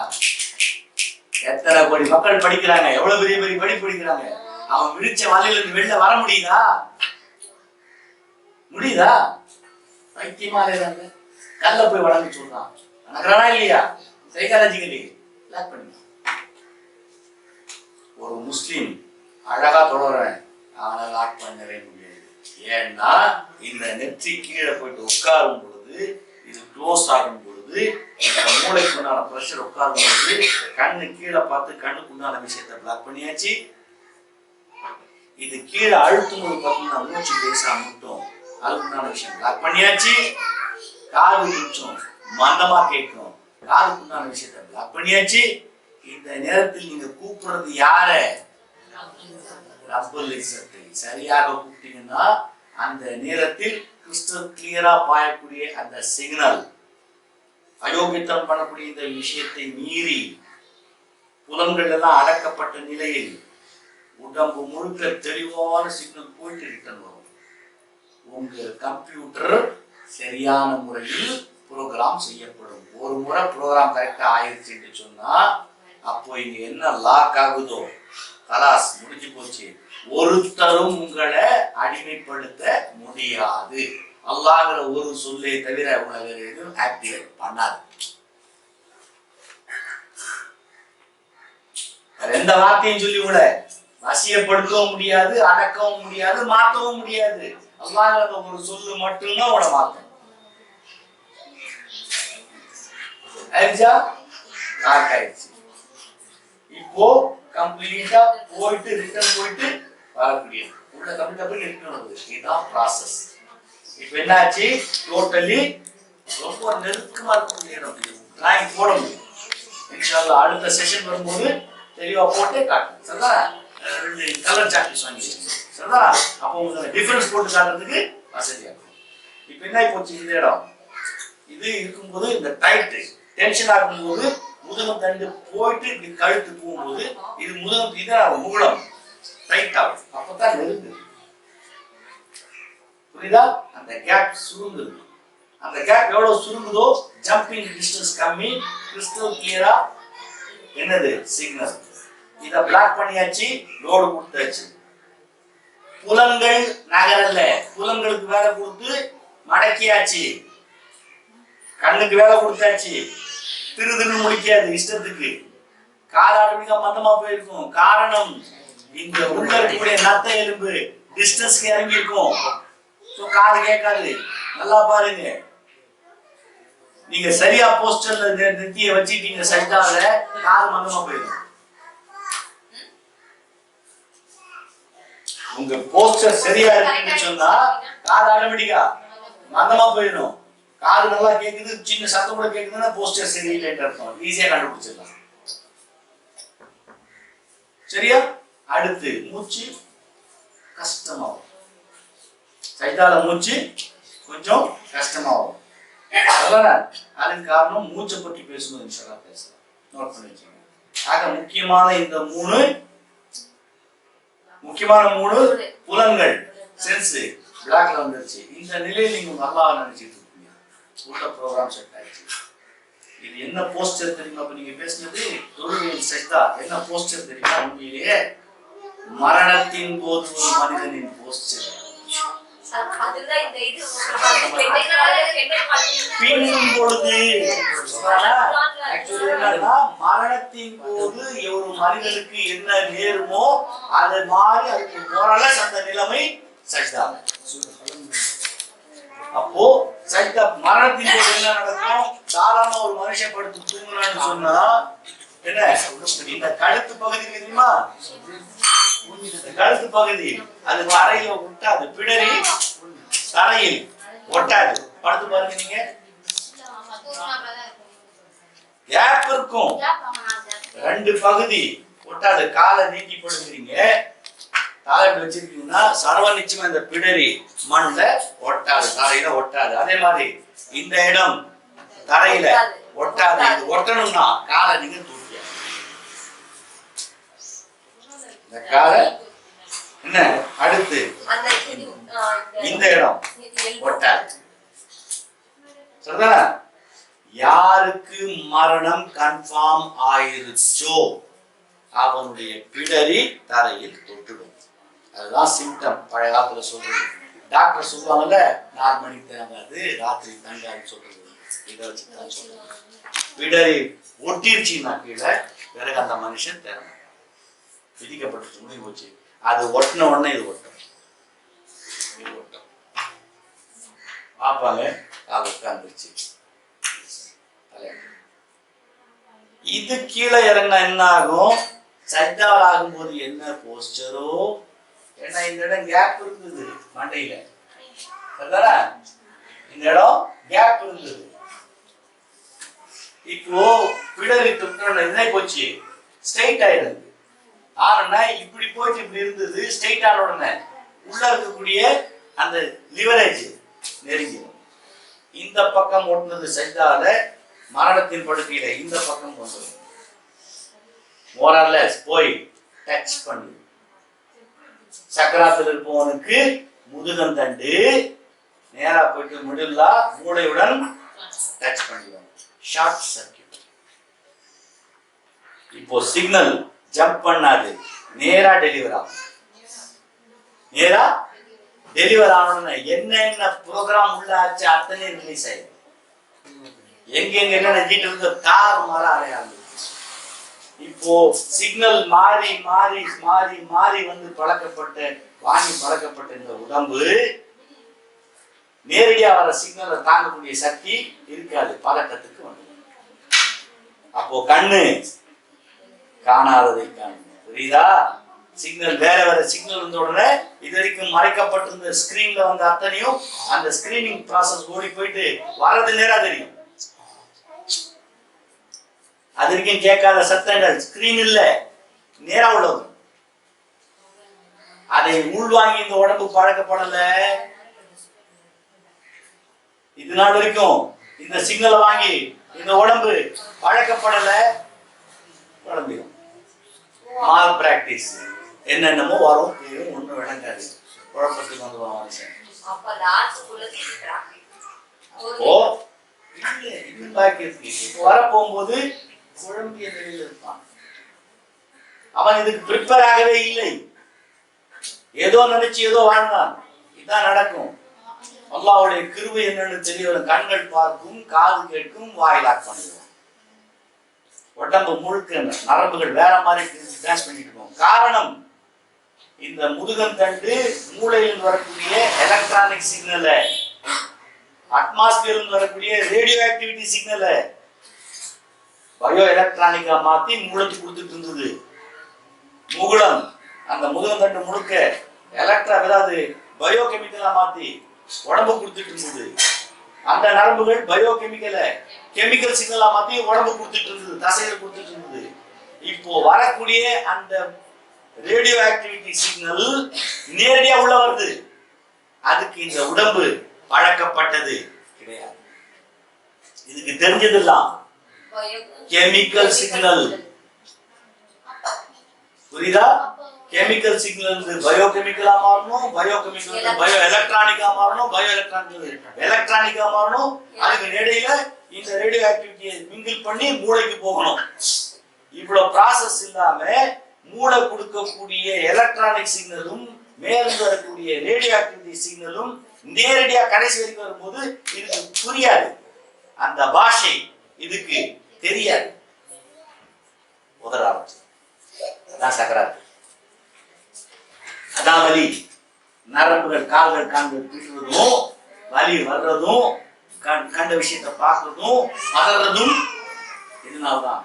எத்தனை கோடி மக்கள் படிக்கிறாங்க, எவ்வளவு பெரிய பெரிய படிப்பு படிக்கிறாங்க. அவன் விழிச்ச வலையில இருந்து வெளில வர முடியுதா? முடியுதா? பைத்தியமா இருந்தாங்க. கல்ல போய் வளர்ந்து சொல்றான். நடக்கிறானா இல்லையா? சைக்காலஜிக்கலி லாக் பண்ணி ஒரு முஸ்லீம் அழகா தொடர்றேன், அவனை லாக் பண்ணவே முடியாது. ஏன்னா இந்த நெற்றி கீழே போயிட்டு உட்காரும் பொழுது, இது க்ளோஸ் ஆகும் பொழுது, இந்த மூளைக்கு உண்டான பிரஷர் உட்காரும் பொழுது கண்ணு கீழே பார்த்து கண்ணுக்கு உண்டான விஷயத்தை பிளாக் பண்ணியாச்சு. இது கீழே அழுத்தும் போது பார்த்தீங்கன்னா மூச்சு பேசா மட்டும் அதுக்குண்டான விஷயம் பிளாக் பண்ணியாச்சு. காது கொஞ்சம் மந்தமா கேட்கும், காதுக்குண்டான விஷயத்தை பிளாக் பண்ணியாச்சு. இந்த நேரத்தில் நீங்க கூப்பிடுறது யார? ரப்பல் இஸ்ஸத்தை சரியாக கூப்பிட்டீங்கன்னா அந்த நேரத்தில் கிறிஸ்டல் கிளியரா பாயக்கூடிய அந்த சிக்னல், அயோக்கியத்தனம் பண்ணக்கூடிய இந்த விஷயத்தை மீறி புலன்கள் எல்லாம் அடக்கப்பட்ட நிலையில் உடம்பு முழுக்க தெளிவான சிக்னல் போயிட்டு ரிட்டர்ன் வரும். உங்க கம்ப்யூட்டர் சரியான முறையில் ப்ரோக்ராம் செய்யப்படும். ஒரு முறை ப்ரோக்ராம் கரெக்டா ஆயிடுச்சுன்னு சொன்னா அப்போ இங்க என்ன லாக் ஆகுதோ கலாஸ் முடிஞ்சு போச்சு. ஒருத்தரும் உங்களை அடிமைப்படுத்த முடியாது. அல்லாஹ்ங்கிற ஒரு சொல்லை தவிர உங்களை வேற எதுவும் ஆக்டிவேட் பண்ணாது. எந்த வார்த்தையும் சொல்லி உங்களை வசியப்படுத்தவும் முடியாது, அடக்கவும் முடியாது, மாற்றவும் முடியாது. அல்லாஹ்ங்கிற ஒரு சொல்லு மட்டும்தான் உங்களை மாற்றும். ஆயிடுச்சு. இப்போ கம்ப்ளீட்டா போயிட்டு ரிட்டர்ன் போயிட்டு வரக்கூடியது. உள்ள கம்ப்ளீட்டா போய் ரிட்டர்ன் வருது. இதுதான் ப்ராசஸ். இப்போ என்னாச்சு? டோட்டலி ரொம்ப நெருக்கமா இருக்கக்கூடிய இடம். டிராயிங் போட முடியும். இன்ஷால்லா அடுத்த செஷன் வரும்போது தெளிவா போட்டே காட்டுங்க. சரிதா? 2 கலர் சாக்லேட்ஸ் வாங்கி வச்சுக்கோங்க. சரிதா? அப்போ உங்களுக்கு டிஃபரன்ஸ் போட்டு காட்டுறதுக்கு வசதியா இருக்கும். இப்போ என்ன போச்சு இந்த இடம்? இது இருக்கும்போது இந்த டைட் டென்ஷன் ஆகும்போது முதுகம் தண்டு போயிட்டு இப்படி கழுத்து போகும்போது இது முதுகம் இதான் முகுளம் டைட் ஆகும். அப்பதான் நெருங்குது. புரியுதா? அந்த கேப் சுருங்குது. அந்த கேப் எவ்வளவு சுருங்குதோ ஜம்பிங் டிஸ்டன்ஸ் கம்மி, கிறிஸ்டல் கிளியரா என்னது சிக்னல். இத பிளாக் பண்ணியாச்சு, லோடு கொடுத்தாச்சு. புலன்கள் நகரல்ல, புலன்களுக்கு வேலை கொடுத்து மடக்கியாச்சு. கண்ணுக்கு வேலை கொடுத்தாச்சு, திருதுன்னு முடிக்காது இஷ்டத்துக்கு. கால் ஆட்டோமேட்டிக்கா மந்தமா போயிருக்கும். காரணம் இந்த உள்ள இருக்கக்கூடிய நத்த எலும்பு டிஸ்டன்ஸ்க்கு இறங்கி இருக்கும். காது கேட்காது. நல்லா பாருங்க, நீங்க சரியா போஸ்டர்ல நெத்திய வச்சிட்டீங்க சஜ்தால, காது மந்தமா போயிடும். உங்க போஸ்டர் சரியா இருக்குன்னு சொன்னா காது ஆட்டோமேட்டிக்கா மந்தமா போயிடும். காது நல்லா கேக்குது, சின்ன சத்தம் கூட கேக்குதுன்னா போஸ்டர் சரியில்லைன்னு அர்த்தம். ஈஸியா கண்டுபிடிச்சிடலாம். சரியா? அடுத்து மூச்சு கஷ்டமாகும். சைதால மூச்சு கொஞ்சம் கஷ்டமாகும். அதுக்கு காரணம் மூச்சை பற்றி பேசும்போது இன்ஷால்லா பேசலாம். நோட் பண்ணி வச்சுக்கோங்க. ஆக முக்கியமான இந்த 3 புலன்கள் சென்ஸ் பிளாக்ல வந்துருச்சு. இந்த நிலையில் நீங்க நல்லா நினைச்சிட்டு இருக்கீங்க. உள்ள ப்ரோக்ராம் செட் ஆயிடுச்சு. இது என்ன போஸ்டர் தெரியுமா? அப்ப நீங்க பேசுனது தொழுகையில் சஜ்தா. என்ன போஸ்டர் தெரியுமா? உண்மையிலேயே மரணத்தின் போது ஒரு மனிதனின் போஸ்டர். பின்னும் பொழுது மரணத்தின் போது ஒரு மனிதனுக்கு என்ன நேருமோ அது மாதிரி அதுக்கு போரால அந்த நிலைமை சஜ்தா. அப்போ சஜ்தா மரணத்தின் போது என்ன நடக்கும்? சாதாரண ஒரு மனுஷன் படுத்து தூங்குறான்னு சொன்னா என்ன இந்த கழுத்து பகுதி தெரியுமா? கழுத்து பகுதி அது தரையில விட்டு அது பிடரி தரையில் ஒட்டாது. படுத்து பாருங்க நீங்க, கேப் இருக்கும், ரெண்டு பகுதி ஒட்டாது. காலை நீட்டி படுக்கிறீங்க, காலை வச்சிருக்கீங்கன்னா சர்வ நிச்சயமா இந்த பிடரி மண்ல ஒட்டாது, தரையில ஒட்டாது. அதே மாதிரி இந்த இடம் தரையில ஒட்டாது. இது ஒட்டணும்னா காலை நீங்க தூக்கிய இந்த காலை என்ன அடுத்து இந்த இடம் ஒட்டாது. சரிதானே? யாருக்கு மரணம் கன்ஃபார்ம் ஆயிருச்சோ அவனுடைய பிடரி தரையில் தொட்டுடும். அதுதான் சிம்டம். பழைய காலத்துல சொல்றது, டாக்டர் சொல்லுவாங்கல்ல 4 மணிக்கு தங்காது ராத்திரி தங்காதுன்னு சொல்றது, இதை வச்சுதான் சொல்றது. பிடரி ஒட்டிருச்சுன்னா கீழே பிறகு அந்த மனுஷன் திறமை விதிக்கப்பட்டு முடிவு போச்சு. அது ஒட்டின உடனே இது ஒட்டும், இது ஒட்டும். பாப்பாங்க கால் உட்காந்துருச்சு. இது கீழே இறங்கினா என்ன ஆகும்? சஜ்ஜால் ஆகும்போது என்ன போஸ்டரோ, ஏன்னா இந்த இடம் கேப் இருந்தது மண்டையில, இந்த இடம் கேப் இருந்தது. இப்போ பிடரி தொட்டு என்ன போச்சு, ஸ்ட்ரைட் ஆயிடுது. ஆனா இப்படி போயிட்டு இப்படி இருந்தது, ஸ்ட்ரைட் ஆன உடனே உள்ள இருக்கக்கூடிய அந்த லிவரேஜ் நெருங்கிடும். இந்த பக்கம் ஓட்டுனது சஜ்ஜால மரணத்தின் படுக்கையில இந்த பக்கம் வந்துடும். மோரல்லஸ் போய் டச் பண்ணு. சக்கராத்தில் இருப்பவனுக்கு முதுகன் தண்டு நேரா போயிட்டு மிடில்லா மூளையுடன் டச் பண்ணிடும். Short circuit. இப்போ சிக்னல் ஜம்ப் பண்ணாது, நேரா டெலிவர் ஆகும். நேரா டெலிவர் ஆனோன்னு என்னென்ன ப்ரோக்ராம் உள்ள ஆச்சு அத்தனை ரிலீஸ் ஆயிடும். எங்கெங்க என்னென்ன டீட்டெயில் கார் மாற அடையாது. இப்போ சிக்னல் மாறி மாறி மாறி மாறி வந்து பழக்கப்பட்ட வாங்கி பழக்கப்பட்ட இந்த உடம்பு நேரடியா வர சிக்னலை தாங்கக்கூடிய சக்தி இருக்காது, பதட்டத்துக்கு வந்து. அப்போ கண்ணு காணாததை காணும். புரியுதா? சிக்னல் வேற வேற சிக்னல் வந்த உடனே இது வரைக்கும் மறைக்கப்பட்டிருந்த ஸ்கிரீன்ல வந்து அத்தனையும் அந்த ஸ்கிரீனிங் ப்ராசஸ் ஓடி போயிட்டு வர்றது நேரா தெரியும். அது வரைக்கும் கேட்காத சத்தங்கள் ஸ்கிரீன் இல்ல, நேரா உள்ளது. அதை உள்வாங்கி இந்த உடம்பு பழக்கப்படல. இது நாள் வரைக்கும் இந்த சிக்னலை வாங்கி இந்த உடம்பு பழக்கப்படல. குழந்தையும் மால் பிராக்டிஸ் என்னென்னமோ வரும், ஒன்றும் விளங்காது, குழப்பத்துக்கு வந்துடுவான் மனுஷன். அப்போ இன்னும் பாக்கி இருக்கு. இப்போ வர போகும்போது குழம்பிய நிலையில் இருப்பான். அவன் இதுக்கு ப்ரிப்பேர் ஆகவே இல்லை, ஏதோ நினைச்சு ஏதோ வாழ்ந்தான். இதுதான் நடக்கும். அல்லாஹ்வுடைய கிருபை என்னன்னு தெரியல. கண்கள் பார்க்கும், காது கேட்கும், வாயிலாக் பண்ணுவோம். உடம்பு முழுக்க நரம்புகள் வேற மாதிரி டான்ஸ் பண்ணிட்டு இருக்கோம். காரணம், இந்த முதுகன் தண்டு மூளையில் வரக்கூடிய எலக்ட்ரானிக் சிக்னலை, அட்மாஸ்பியரில் வரக்கூடிய ரேடியோ ஆக்டிவிட்டி சிக்னலை பயோ எலக்ட்ரானிக்கா மாத்தி மூளைக்கு கொடுத்துட்டு இருந்தது. முகுளம் அந்த முதுகன் தண்டு முழுக்க அதாவது பயோ கெமிக்கலா மாத்தி உடம்பு கொடுத்துட்டு இருந்தது. அந்த நரம்புகள் பயோ கெமிக்கல் சிக்னலா மாத்தி உடம்பு கொடுத்துட்டு இருந்தது, தசைகள் கொடுத்துட்டு இருந்தது. இப்போ வரக்கூடிய அந்த ரேடியோ ஆக்டிவிட்டி சிக்னல் நேரடியா உள்ள வருது. அதுக்கு இந்த உடம்பு பழக்கப்பட்டது கிடையாது. இதுக்கு தெரிஞ்சதெல்லாம் கெமிக்கல் சிக்னல். புரியுதா? கெமிக்கல் சிக்னல் பயோ கெமிக்கலா மாறணும், பயோ கெமிக்கல் பயோ எலக்ட்ரானிக்கா மாறணும், பயோ எலக்ட்ரானிக்கா மாறணும். அதுக்கு இடையில இந்த ரேடியோ ஆக்டிவிட்டியை மிங்கிள் பண்ணி மூளைக்கு போகணும். இவ்வளவு ப்ராசஸ் இல்லாம மூளை கொடுக்கக்கூடிய எலக்ட்ரானிக் சிக்னலும் மேலிருந்து வரக்கூடிய ரேடியோ ஆக்டிவிட்டி சிக்னலும் நேரடியா கடைசி வரைக்கும் வரும்போது இதுக்கு புரியாது, அந்த பாஷை இதுக்கு தெரியாது. உதற ஆரம்பிச்சு அதான் சக்கராத்து. அதான் வலி. நரம்புகள் கால்கள் காண்கள் பிடிக்கிறதும், வலி வர்றதும், கண்ட விஷயத்தை பார்க்கறதும் பதறதும் இதனால்தான்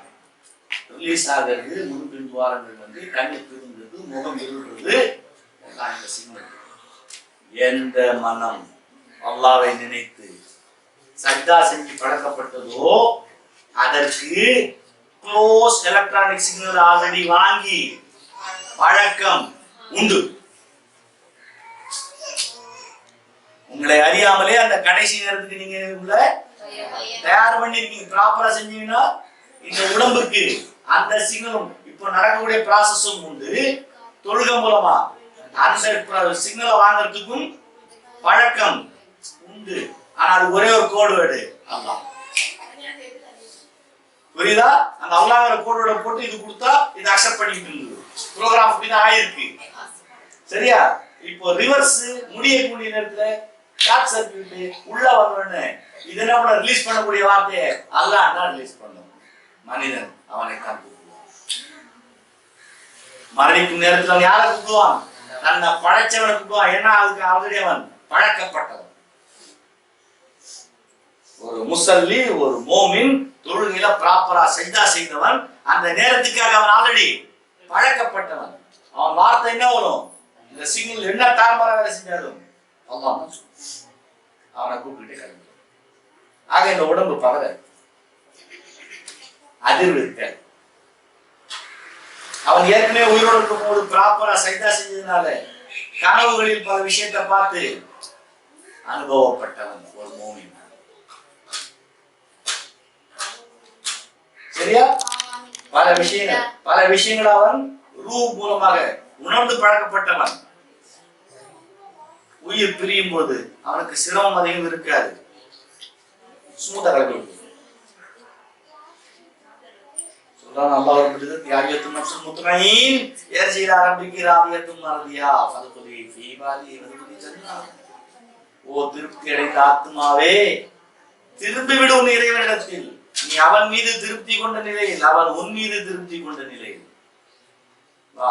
ரிலீஸ் ஆகிறது. முன்பின் துவாரங்கள் வந்து கண்ணு பிரிந்தது, முகம் இருள்றது. எந்த மனம் அல்லாஹ்வை நினைத்து சஜ்தா செஞ்சு பழக்கப்பட்டதோ அதற்கு க்ளோஸ் எலக்ட்ரானிக் சிக்னல் ஆல்ரெடி வாங்கி பழக்கம் உண்டு. உங்களை அறியாமலே அந்த கடைசி நேரத்துக்கு நீங்க உங்களை தயார் பண்ணிருக்கீங்க. ப்ராப்பரா செஞ்சீங்கன்னா இந்த உடம்புக்கு அந்த சிக்னலும் இப்போ நடக்கக்கூடிய ப்ராசஸும் உண்டு. தொழுகை மூலமா அந்த சிக்னலை வாங்கறதுக்கும் பழக்கம் உண்டு. ஆனா அது ஒரே ஒரு கோடு வேர்டு அல்லாஹ். புரியுதா? அந்த அல்லாஹ்ங்கற கோடு வேர்டை போட்டு இது கொடுத்தா இது அக்செப்ட் பண்ணிட்டு இருக்கு. ப்ரோகிராம் இப்படிதான் ஆயிருக்கு. சரியா? இப்போ ரிவர்ஸ் முடியக்கூடிய நேரத்துல ஷார்ட் சர்க்யூட் உள்ள வரணும்னு இது என்ன பண்ண ரிலீஸ் பண்ணக்கூடிய வார்த்தையை அல்லாஹ் தான் ரிலீஸ் பண்ணும். மனிதன் அவனை தான் கூப்பிடுவான். மரணிக்கும் நேரத்தில் அவன் யாரை கூப்பிடுவான்? தன்னை படைச்சவனை கூப்பிடுவான். ஏன்னா அதுக்கு ஆல்ரெடி அவன் பழக்கப்பட்டவன். ஒரு முசல்லி, ஒரு மோமின், தொழுகையில ப்ராப்பரா சஜ்தா செய்தவன், அந்த நேரத்துக்காக அவன் ஆல்ரெடி பழக்கப்பட்டவன். அவன் வார்த்தை என்ன வரும்? இந்த சிக்னல் என்ன தார்மாரா வேலை செஞ்சாலும் அல்லாஹ் அவனை கூப்பிட்டு கிளம்பி. ஆக இந்த உடம்பு பகல அதிர்விருக்க அவன் ஏற்கனவே உயிரோடு இருக்கும் போது ப்ராப்பரா சஜ்தா செஞ்சதுனால கனவுகளில் பல விஷயத்தை பார்த்து அனுபவப்பட்டவன் ஒரு மோமின். சரியா? பல விஷயங்கள் அவன் ரூ மூலமாக உணர்ந்து பழக்கப்பட்டவன். உயிர் பிரியும் போது அவனுக்கு சிரமம் அதிகம் இருக்காது. ஸ்மூத்தா கலக்கி சொல்றான் அல்லாஹ் விடுது. யாரியத்தும் நஃப்ஸுல் முத்மயின் யர்ஜி இலா ரப்பிகி ராதியத்தும் மர்தியா ஃபதுகுலி ஃபீ இபாதி வதுகுலி ஜன்னah. ஓ திருப்தி அடைந்த ஆத்மாவே, திரும்பி விடு உன் இறைவனிடத்தில். நீ அவன் மீது திருப்தி கொண்ட நிலையில், அவன் உன் மீது திருப்தி கொண்ட நிலையில் வா,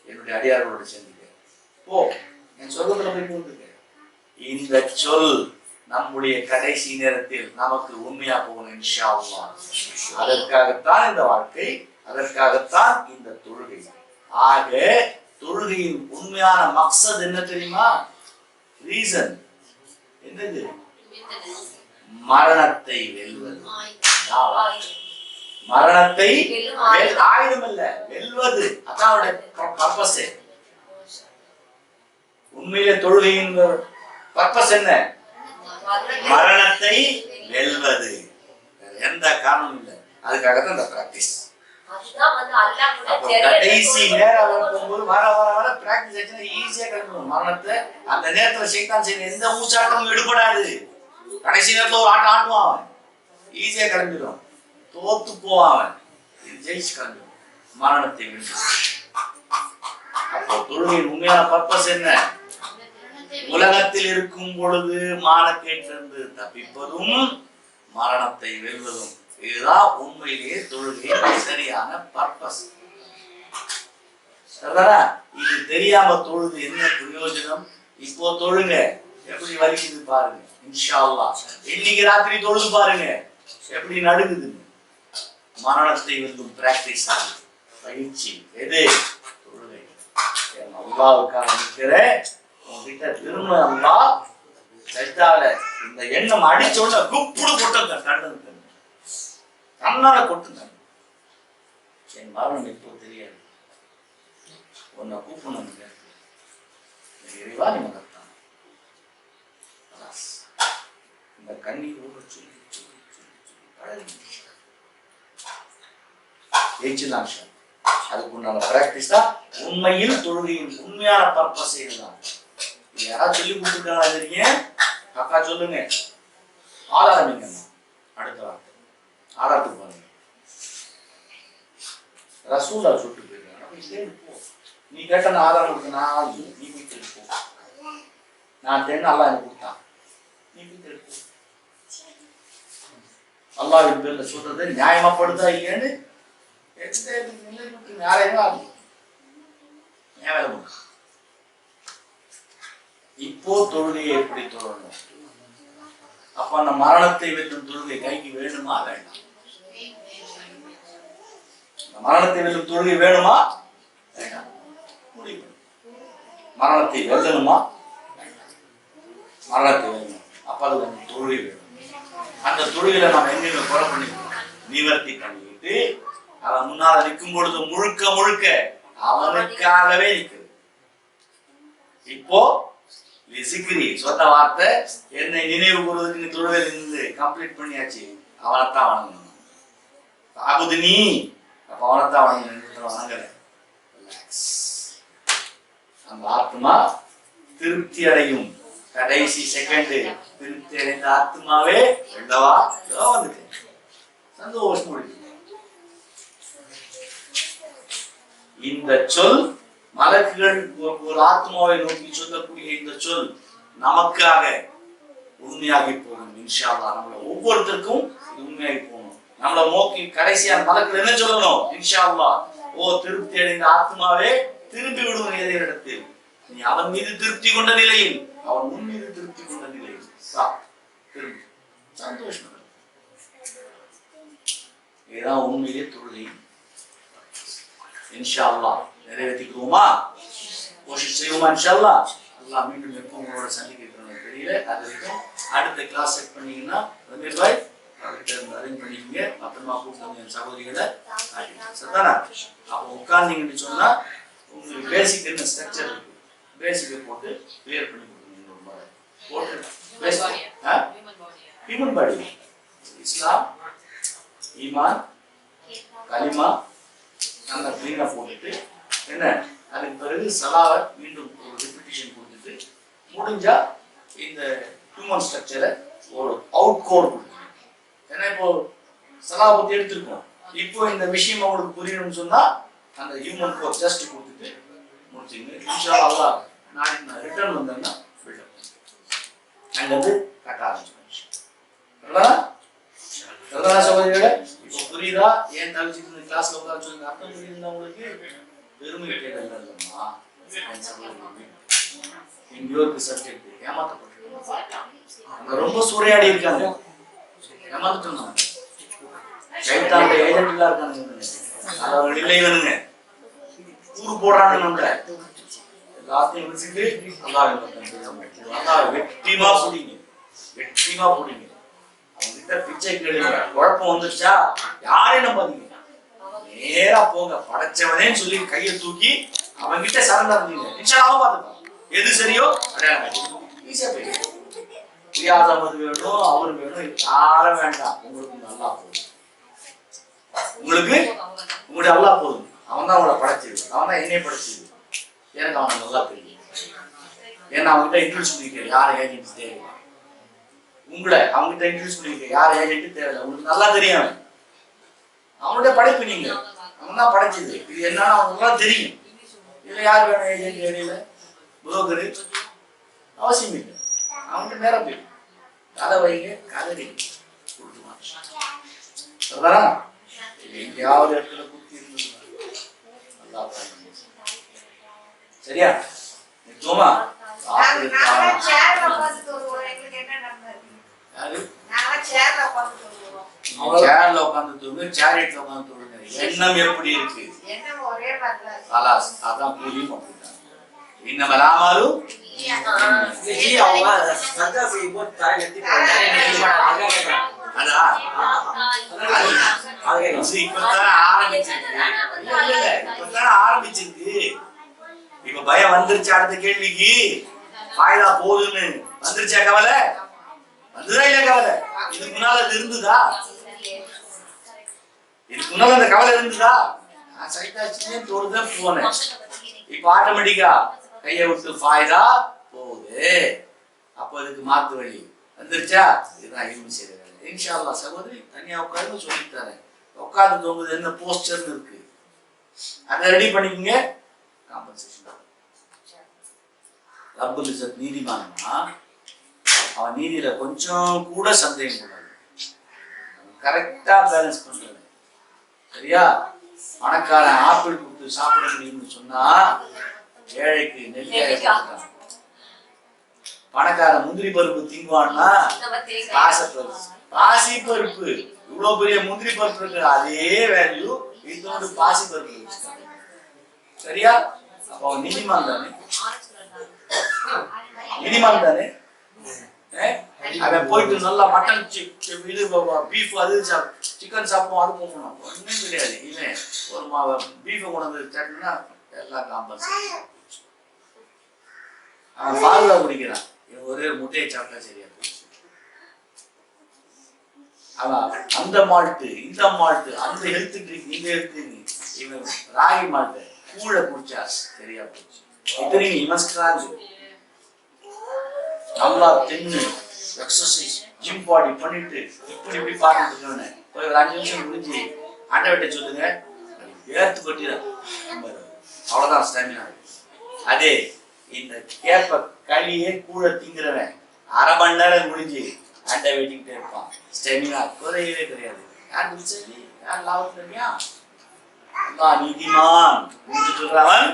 என்னுடைய அடியார்களோடு சேர்ந்துக்க. போ, என் சொர்க்கத்துல போய் பூந்துக்க. இந்த சொல் நம்முடைய கடைசி நேரத்தில் நமக்கு உண்மையா போகணும் இன்ஷா அல்லாஹ். அதற்காகத்தான் இந்த வாழ்க்கை, அதற்காகத்தான் இந்த தொழுகை. ஆக தொழுகையின் உண்மையான மக்சத் என்ன தெரியுமா? ரீசன் என்னது? மரணத்தை வெல்வது. மரணத்தை ஆயுதம் இல்ல, வெல்வது. அதான் பர்பஸ். உண்மையிலே தொழுகையின் பர்பஸ் என்ன? மரணத்தை வெல்வது. எந்த காரணமும் இல்லை. அதுக்காகத்தான் இந்த பிராக்டிஸ். கடைசி நேரம் போகும்போது வர வர வர பிராக்டிஸ் ஆச்சுன்னா ஈஸியா கிளம்பணும். மரணத்தை அந்த நேரத்துல சைத்தான் செய்ய எந்த மூச்சாட்டமும் எடுபடாது. கடைசி நேரத்துல ஒரு ஆட்டம் ஆட்டுவான், அவன் ஈஸியா கிளம்பிடும். தோத்து போவான், ஜெயிச்சு கிளம்பிடும். மரணத்தை வென்று. அப்போ தொழுகையின் உண்மையான பர்பஸ் என்ன? உலகத்தில் இருக்கும் பொழுது மானக்கேட்டிலிருந்து தப்பிப்பதும் மரணத்தை வெல்வதும். இதுதான் உண்மையிலேயே தொழுகையின் சரியான பர்பஸ். இது தெரியாம தொழுது என்ன பிரயோஜனம்? இப்போ தொழுங்க, எப்படி வலிக்குது பாருங்க. இன்ஷா அல்லாஹ் இன்னைக்கு ராத்திரி தொழுது பாருங்க எப்படி நடுங்குது. மரணத்தை வெல்லும் பிராக்டிஸ் பயிற்சி எது? தொழுகை. அல்லாஹ்வுக்காக நிக்கிற உன்கிட்ட திரும்ப அல்லாஹ் சஜ்தால இந்த எண்ணம் அடிச்சோட குப்புடு கொட்டுங்க. கண்ணு கண்ணால கொட்டுங்க. என் மரணம் இப்போ தெரியாது. உன்னை கூப்பிடணும். இறைவா நீ மகத்தான். இந்த கண்ணீர் சொல்லி ஜெயிச்சுதான். அதுக்கு உண்டான பிராக்டிஸ் தான் உண்மையில் தொழுகையின் உண்மையான பர்பஸ். இதுதான். இது யாராவது சொல்லி கொடுத்துருக்காங்க தெரியுங்க. அக்கா சொல்லுங்க, ஆதாரமிங்க. அடுத்த வார்த்தை ஆதாரத்துக்கு பாருங்க. ரசூலா சொல்லிட்டு போயிருக்காங்க. நீ கேட்ட நான் ஆதாரம் கொடுத்த, நான் நீ போய் தெரிப்போ. நான் தென்ன அல்லா எனக்கு கொடுத்தான், நீ போய் தெரிப்போ. அல்லாஹ்வின் பேர்ல சொல்றது நியாயமாப்படுதா இல்லையான்னு இப்போ தொழுகையை எப்படி தொழணும்? அப்ப அந்த மரணத்தை வெல்லும் தொழுகை கைக்கு வேணுமா வேண்டாம்? மரணத்தை வெல்லும் தொழுகை வேணுமா வேண்டாம்? மரணத்தை வெல்லணுமா? மரணத்தை வேணும். அப்ப அது கொஞ்சம் தொழுகை வேணும். அந்த தொழுகையில நம்ம எங்க கொலை பண்ணிக்கணும், நிவர்த்தி பண்ணிக்கிட்டு அவன் முன்னால நிற்கும் பொழுது முழுக்க முழுக்க அவனுக்காகவே நிற்குது. இப்போ சிக்கிரி சொன்ன வார்த்தை, என்னை நினைவு கூறுவதற்கு தொழுகையில் இருந்து கம்ப்ளீட் பண்ணியாச்சு, அவனைத்தான் வணங்கணும். ஆகுது நீ அப்ப அவனைத்தான் வணங்கல. அந்த ஆத்மா திருப்தி அடையும். கடைசி செகண்ட் திருப்தி அடைந்த ஆத்மாவே வெள்ளவா வந்துட்டு சந்தோஷம் முடியும். இந்த சொல் மலக்குகள் ஒரு ஆத்மாவை நோக்கி சொல்லக்கூடிய இந்த சொல் நமக்காக உண்மையாகி போகணும். இன்ஷா அல்லாஹ் நம்மள ஒவ்வொருத்தருக்கும் இது உண்மையாகி போகணும். நம்மளை நோக்கி கடைசியான மலக்குகள் என்ன சொல்லணும்? இன்ஷா அல்லாஹ், ஓ திருப்தி அடைந்த ஆத்மாவே திரும்பி விடுவோம் எதிரிடத்தில், நீ அவன் மீது திருப்தி கொண்ட நிலையில், அவன் உன் மீது திருப்தி கொண்ட நிலையில் திரும்பி சந்தோஷம். இதுதான் உண்மையிலே தொழுகை. இன்ஷா அல்லாஹ் நிறைவேற்றிக்குவோமா? கோஷிஷ் செய்வோமா? இன்ஷா அல்லாஹ். அல்லாஹ் மீண்டும் எப்போ உங்களோட சந்திக்கிறோம் தெரியல. அது வரைக்கும் அடுத்த கிளாஸ் செட் பண்ணீங்கன்னா ரமீர் பாய் அரேஞ்ச் பண்ணிக்கோங்க. அப்புறமா கூப்பிட்டு என் சகோதரிகளை சரிதானா? அப்போ உட்கார்ந்தீங்கன்னு சொன்னா உங்களுக்கு பேசிக் என்ன ஸ்ட்ரக்சர் இருக்கு, பேசிக்கை போட்டு கிளியர் பண்ணி கொடுக்கணும். போட்டு ஹியூமன் பாடி, இஸ்லாம், ஈமான், கலிமா நல்லா கிளீனா போட்டுட்டு என்ன, அதுக்கு பிறகு சலாவை மீண்டும் ஒரு ரிப்பிட்டிஷன் கொடுத்துட்டு முடிஞ்சா இந்த ஹியூமன் ஸ்ட்ரக்சரை ஒரு அவுட் கோர் கொடுக்கணும். ஏன்னா இப்போ சலாவை பத்தி எடுத்திருக்கோம். இப்போ இந்த விஷயம் அவங்களுக்கு புரியணும்னு சொன்னா அந்த ஹியூமன் கோர் ஜஸ்ட் கொடுத்துட்டு முடிச்சுங்க. இன்ஷா அல்லாஹ் நாளைக்கு நான் ரிட்டர்ன் வந்தேன்னா அங்கிருந்து கட்ட ஆரம்பிச்சு சகோதரிகளே. இப்போ புரியுதா ஏன் தவிச்சிட்டு கிளாஸ்ல உட்கார சொல்லுங்க? அர்த்தம் புரியுதுன்னா உங்களுக்கு பெருமை கேட்டதுமா எங்கேயோ இருக்கு சப்ஜெக்ட் ஏமாத்தப்பட்டிருக்காங்க, ரொம்ப சூறையாடி இருக்காங்க, ஏமாந்துட்டு சைத்தாண்ட ஏஜென்ட் எல்லாம் இருக்காங்க, அவங்க இல்லை வேணுங்க ஊரு போடுறாங்க. நம்ம எல்லாத்தையும் விட்டுட்டு வெட்டிமா புடிங்க, வெட்டிமா புடிங்க. அவங்ககிட்ட பிச்சை கேளுங்க. குழப்பம் வந்துருச்சா யாரையும் நம்பாதீங்க, நேரா போங்க. படைச்சவனேன்னு சொல்லி கையை தூக்கி அவன்கிட்ட சரண்டா இருந்தீங்க. இன்ஷால்லாஹ் பார்த்துப்பான். எது சரியோ அடையாளம் ஈஸியா போயிடும். பிரியாதமது வேணும், அவர் வேணும், யாரும் வேண்டாம். உங்களுக்கு நல்லா போதும், உங்களுக்கு உங்களுடைய நல்லா போதும். அவன் தான் உங்களை படைச்சது, அவன் தான் என்னைய படைச்சது. எனக்கு அவனை நல்லா தெரியும். ஏன்னா அவங்ககிட்ட இன்ட்ரடியூஸ் பண்ணிக்க யார் ஏஜென்ட் தேவையில்லை. உங்களை அவங்ககிட்ட இன்ட்ரடியூஸ் பண்ணிக்க யார் ஏஜென்ட் தேவையில்லை. உங்களுக்கு நல்லா தெரியும். அவனுடைய படைப்பு நீங்க, அவன் தான் படைச்சது. இது என்னன்னு அவனுக்கு தெரியும். இதுல யார் வேணும் ஏஜென்ட் வேலையில புரோக்கரு அவசியம் இல்லை. அவனுக்கு நேரம் போயிடும். கதை வைங்க, கதை கொடுத்துவான். எங்கேயாவது இடத்துல குத்தி இருந்தது நல்லா சரியா நிச்சயமா. சேர்ல உட்கார்ந்து தூங்க, சேரிட்ல உட்கார்ந்து தூங்க. எண்ணம் எப்படி இருக்கு? அதான் புரியும். அப்படிதான் இன்னும் ராமாலும் ஆரம்பிச்சிருக்கு. இப்ப பயம் வந்துருச்சு. அடுத்த கேள்விக்கு பாய்தா போகுதுன்னு வந்துருச்சா கவலை? வந்துதா இல்ல கவலை? இதுக்கு முன்னால அது இருந்துதா? இதுக்கு முன்னால அந்த கவலை இருந்துதா? நான் சைத்தாச்சுன்னே தோடுதான் போனேன். இப்ப ஆட்டோமேட்டிக்கா கையை விட்டு பாய்தா போகுது. அப்ப இதுக்கு மாத்து வழி வந்துருச்சா? இதுதான் இல்மு செய்த வேலை. இன்ஷா அல்லாஹ் சகோதரி தனியா உட்கார்ந்து சொல்லித்தரேன். உட்கார்ந்து தூங்குது என்ன போஸ்டர்னு இருக்கு, அதை ரெடி பண்ணிக்கங்க. காம்பன்சேஷன் ரப்புல் இஸ்ஸத் நீதிமானா அவன் நீதியில கொஞ்சம் கூட சந்தேகம் கூடாது. கரெக்டா பேலன்ஸ் பண்றது. சரியா? பணக்காரன் ஆப்பிள் கொடுத்து சாப்பிட முடியும்னு சொன்னா ஏழைக்கு நெல்லிக்காய். பணக்காரன் முந்திரி பருப்பு திங்குவான்னா பாசி பருப்பு. இவ்வளவு பெரிய முந்திரி பருப்பு இருக்கு, அதே வேல்யூ இதோட பாசி பருப்பு வச்சுக்காங்க. சரியா? அப்ப அவன் நீதிமான் தானே, நீதிமான் தானே. அவன் போயிட்டு நல்லா மட்டன் இது பீஃப் அது சிக்கன் சாப்பிடுவோம் அது போகணும் ஒன்றும் கிடையாது. இவன் ஒரு பீஃபை கொண்டு வந்து தட்டுனா எல்லாம் காம்பல்சரி. அவன் பால் குடிக்கிறான், இவன் ஒரே முட்டையை சாப்பிட்டா சரியா போச்சு. அவன் அந்த மால்ட்டு இந்த மால்ட்டு அந்த ஹெல்த் ட்ரிங்க் இந்த ஹெல்த் ட்ரிங்க், இவன் ராகி மால்ட்டு கூழ குடிச்சா சரியா போச்சு. இத்தனையும் இமஸ்ட்ராங்க நல்லா தின்னு எக்ஸசைஸ் ஜிம் பாடி பண்ணிட்டு இப்படி இப்படி பார்த்துட்டு இருக்கவன ஒரு 5 நிமிஷம் முடிஞ்சு அண்டை வெட்ட சொல்லுங்க, ஏத்து கொட்டிடும், அவ்வளவுதான் ஸ்டாமினா. அதே இந்த கேப்ப களியே கூழ திங்கிறவன் 1/2 மணி நேரம் முடிஞ்சு அண்டை வெட்டிக்கிட்டே இருப்பான், ஸ்டாமினா குறையவே கிடையாது. யார் முடிச்சது? யார் லாபத்துலயா? நீதிமான் சொல்றவன்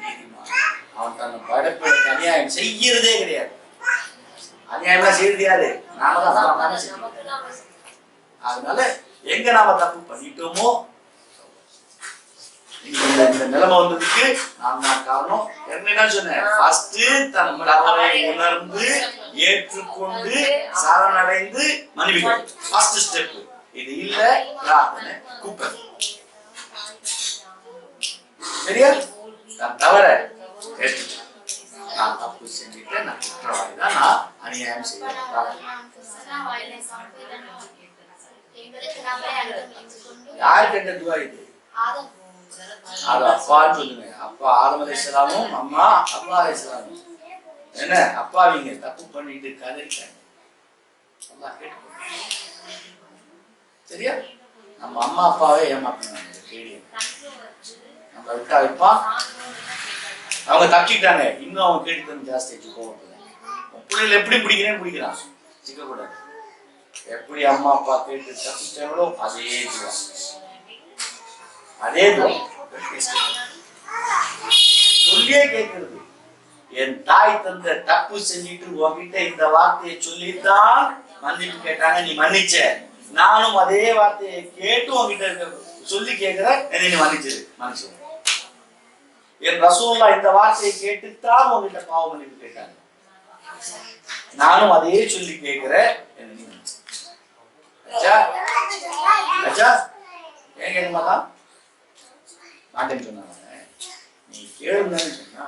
நீதிமான். அவன் தன்னை படைப்புக்கு அநியாயம் செய்யறதே கிடையாது. அநியாயமா செய்யறது யாரு? நாம தான். அதனால எங்க நாம தப்பு பண்ணிட்டோமோ இந்த நிலைமை வந்ததுக்கு நான் தான் காரணம். என்ன சொன்னேன்? ஃபர்ஸ்ட் தன் தவறை உணர்ந்து ஏற்றுக்கொண்டு சரணடைந்து மன்னிப்பு. ஃபர்ஸ்ட் ஸ்டெப் இது. இல்ல பிரார்த்தனை கூப்பிடு. சரியா? நான் தவற ஏற்று நான் தப்பு செஞ்சுட்டேன், நான் குற்றவாளி தான், நான் அநியாயம் செய்யறேன். யார் கேட்ட துவா இது? அது அப்பான்னு சொல்லுங்க. அப்பா ஆதம் அலைஹிஸ்ஸலாமும் அம்மா அப்பா அலைஹிஸ்ஸலாமும். என்ன அப்பாவிங்க தப்பு பண்ணிட்டு கதறிட்டாங்க, அல்லாஹ் கேட்டுக்கொண்டான். சரியா? நம்ம அம்மா அப்பாவே ஏமாத்தினாங்க, கேடிய நம்ம விட்டா வைப்பான். அவங்க தப்பிக்கிட்டாங்க, இன்னும் அவங்க கேட்டு ஜாஸ்தி ஆச்சு. போகல பிள்ளைகள் எப்படி பிடிக்கிறேன்னு பிடிக்கிறான், சிக்க கூடாது. எப்படி அம்மா அப்பா கேட்டு தப்பிச்சாங்களோ அதே துவா, அதே துவா சொல்லியே கேட்கிறது. என் தாய் தந்த தப்பு செஞ்சுட்டு உங்ககிட்ட இந்த வார்த்தையை சொல்லித்தான் மன்னிப்பு கேட்டாங்க, நீ மன்னிச்ச. நானும் அதே வார்த்தையை கேட்டு உங்ககிட்ட சொல்லி கேட்கிறேன், என்னை நீ மன்னிச்சிரு. மன்னிச்சு என் ரசூலுல்லாஹ் இந்த வார்த்தையை கேட்டுத்தான் உங்ககிட்ட பாவ மன்னிப்பு கேட்டாங்க, நானும் அதே சொல்லி கேட்கிறேன், என்னை நீ மன்னிச்சு. ஏன் கேட்க மாட்டான்? மாட்டேன்னு சொன்னாங்க. நீ கேளுங்கன்னு சொன்னா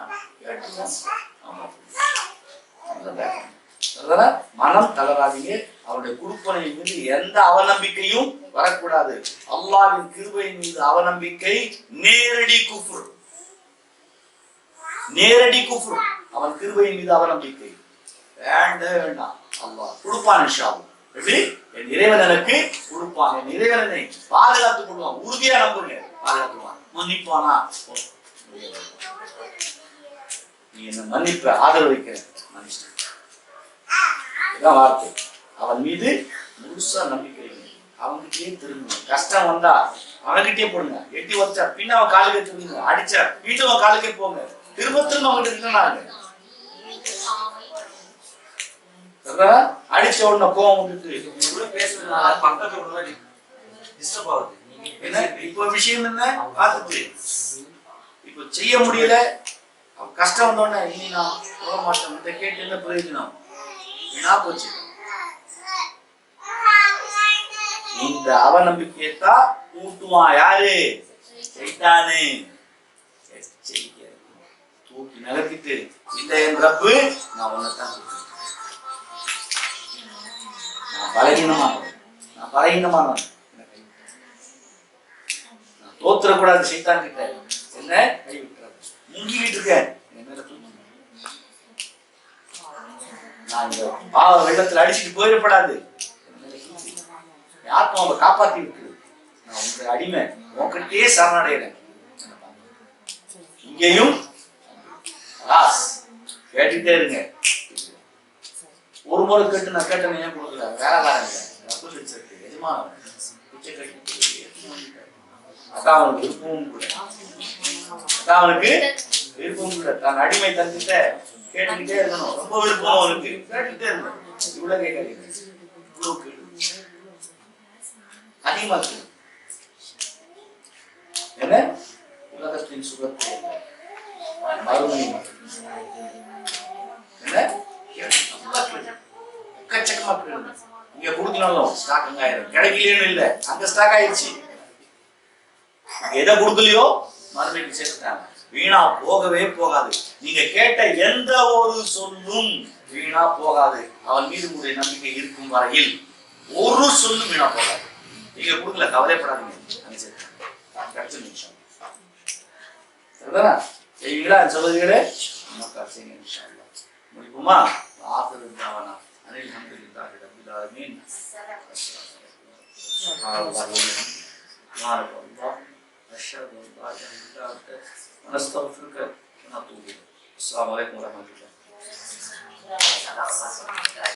மனம் தளராதீங்க. அவருடைய குருப்பனை மீது எந்த அவநம்பிக்கையும் வரக்கூடாது. அல்லாஹ்வின் கிருபையின் மீது அவநம்பிக்கை நேரடி குஃப்ர், நேரடி குஃப்ர். அவன் கிருபையின் மீது அவநம்பிக்கை வேண்டாம். அல்லாஹ் கொடுப்பான் இன்ஷா அல்லாஹ். எப்படி? என் இறைவன் எனக்கு கொடுப்பான், என் இறைவனை பாதுகாத்துக் கொள்வான். உறுதியா நம்புங்க, பாதுகாத்துவான். மன்னிப்பானா? நீ என்ன மன்னிப்ப, ஆதரவு வைக்கிற மன்னிச்சு. இதான் வார்த்தை. அவன் மீது முழுசா நம்பிக்கை, அவன்கிட்டயே திரும்புங்க. கஷ்டம் வந்தா அவன்கிட்டயே போடுங்க. எட்டி வச்சா பின்ன அவன் காலுக்கே திரும்புங்க. அடிச்சா வீட்டு அவன் காலுக்கே போங்க. திரும்ப திரும்ப அவன்கிட்ட இருந்தாங்க. அடிச்ச உடனே கோவம் வந்துட்டு இப்ப விஷயம் என்ன பார்த்துட்டு இப்ப செய்ய முடியல, கஷ்டம் வந்தோடனே இனி நான் போக மாட்டேன், இதை கேட்டு என்ன பிரயோஜனம்? வீணா போச்சு. இந்த அவநம்பிக்கையத்தான் கூட்டுவான் யாரு? சைத்தானு. தூக்கி நகர்த்திட்டு இந்த என் ரப்பு நான் ஒன்னதான் நான் பலகீனமானவன், நான் பலகீனமானவன், நான் தோத்துறக்கூடாது. சைத்தான் கிட்ட என்ன கை விட்டுறாரு, முங்கிக்கிட்டு இருக்கேன், நான் இந்த பாவ வெள்ளத்துல அடிச்சுட்டு போயிடப்படாது, யாருக்கும் அவங்களை காப்பாத்தி விட்டுரு. நான் உங்க அடிமை, உங்ககிட்டயே சரணடைகிறேன். இங்கேயும் கேட்டுட்டே இருங்க. ஒரு முறை கேட்டு நான் கேட்டேன் ஏன் கொடுக்கல, வேலைக்காரங்க எஜமானவன் அதான் அவனுக்கு விருப்பமும் கூட, அதான் அவனுக்கு விருப்பமும் கூட. தன் அடிமை தந்துட்ட கேட்டுக்கிட்டே இருக்கணும். ரொம்ப விருப்பம் அவனுக்கு, கேட்டுக்கிட்டே இருக்கணும். இவ்வளவு கேட்காதீங்க, இவ்வளவு கேட்டு அதிகமா இருக்கு. என்ன உலகத்தின் சுகத்தை மறுமை என்ன எக்கச்சக்கமா மக்கள் இங்க கொடுக்கணும் ஸ்டாக் அங்க ஆயிரும், கிடைக்கலையும் இல்ல அங்க ஸ்டாக் ஆயிடுச்சு. எதை கொடுக்கலையோ மறுபடியும் சேர்த்துட்டாங்க. வீணா போகவே போகாது. நீங்க கேட்ட எந்த ஒரு சொல்லும் வீணா போகாது. அவன் மீது உங்களுடைய நம்பிக்கை இருக்கும் வரையில் ஒரு சொல்லும் வீணா போகாது. நீங்க கொடுக்கல, கவலைப்படாதீங்க. அடுத்த நிமிஷம் சரிதானா? செய்வீங்களா சகோதரிகளே? நமக்கு செய்யுங்க இன்ஷா அல்லாஹ். முடிப்போமா? ஆஃபிரு தாவானா அனில் ஹம்துலில்லாஹி ரப்பில் ஆலமீன். அஸ்ஸலாமு அலைக்கும் வரஹ்மத்துல்லாஹி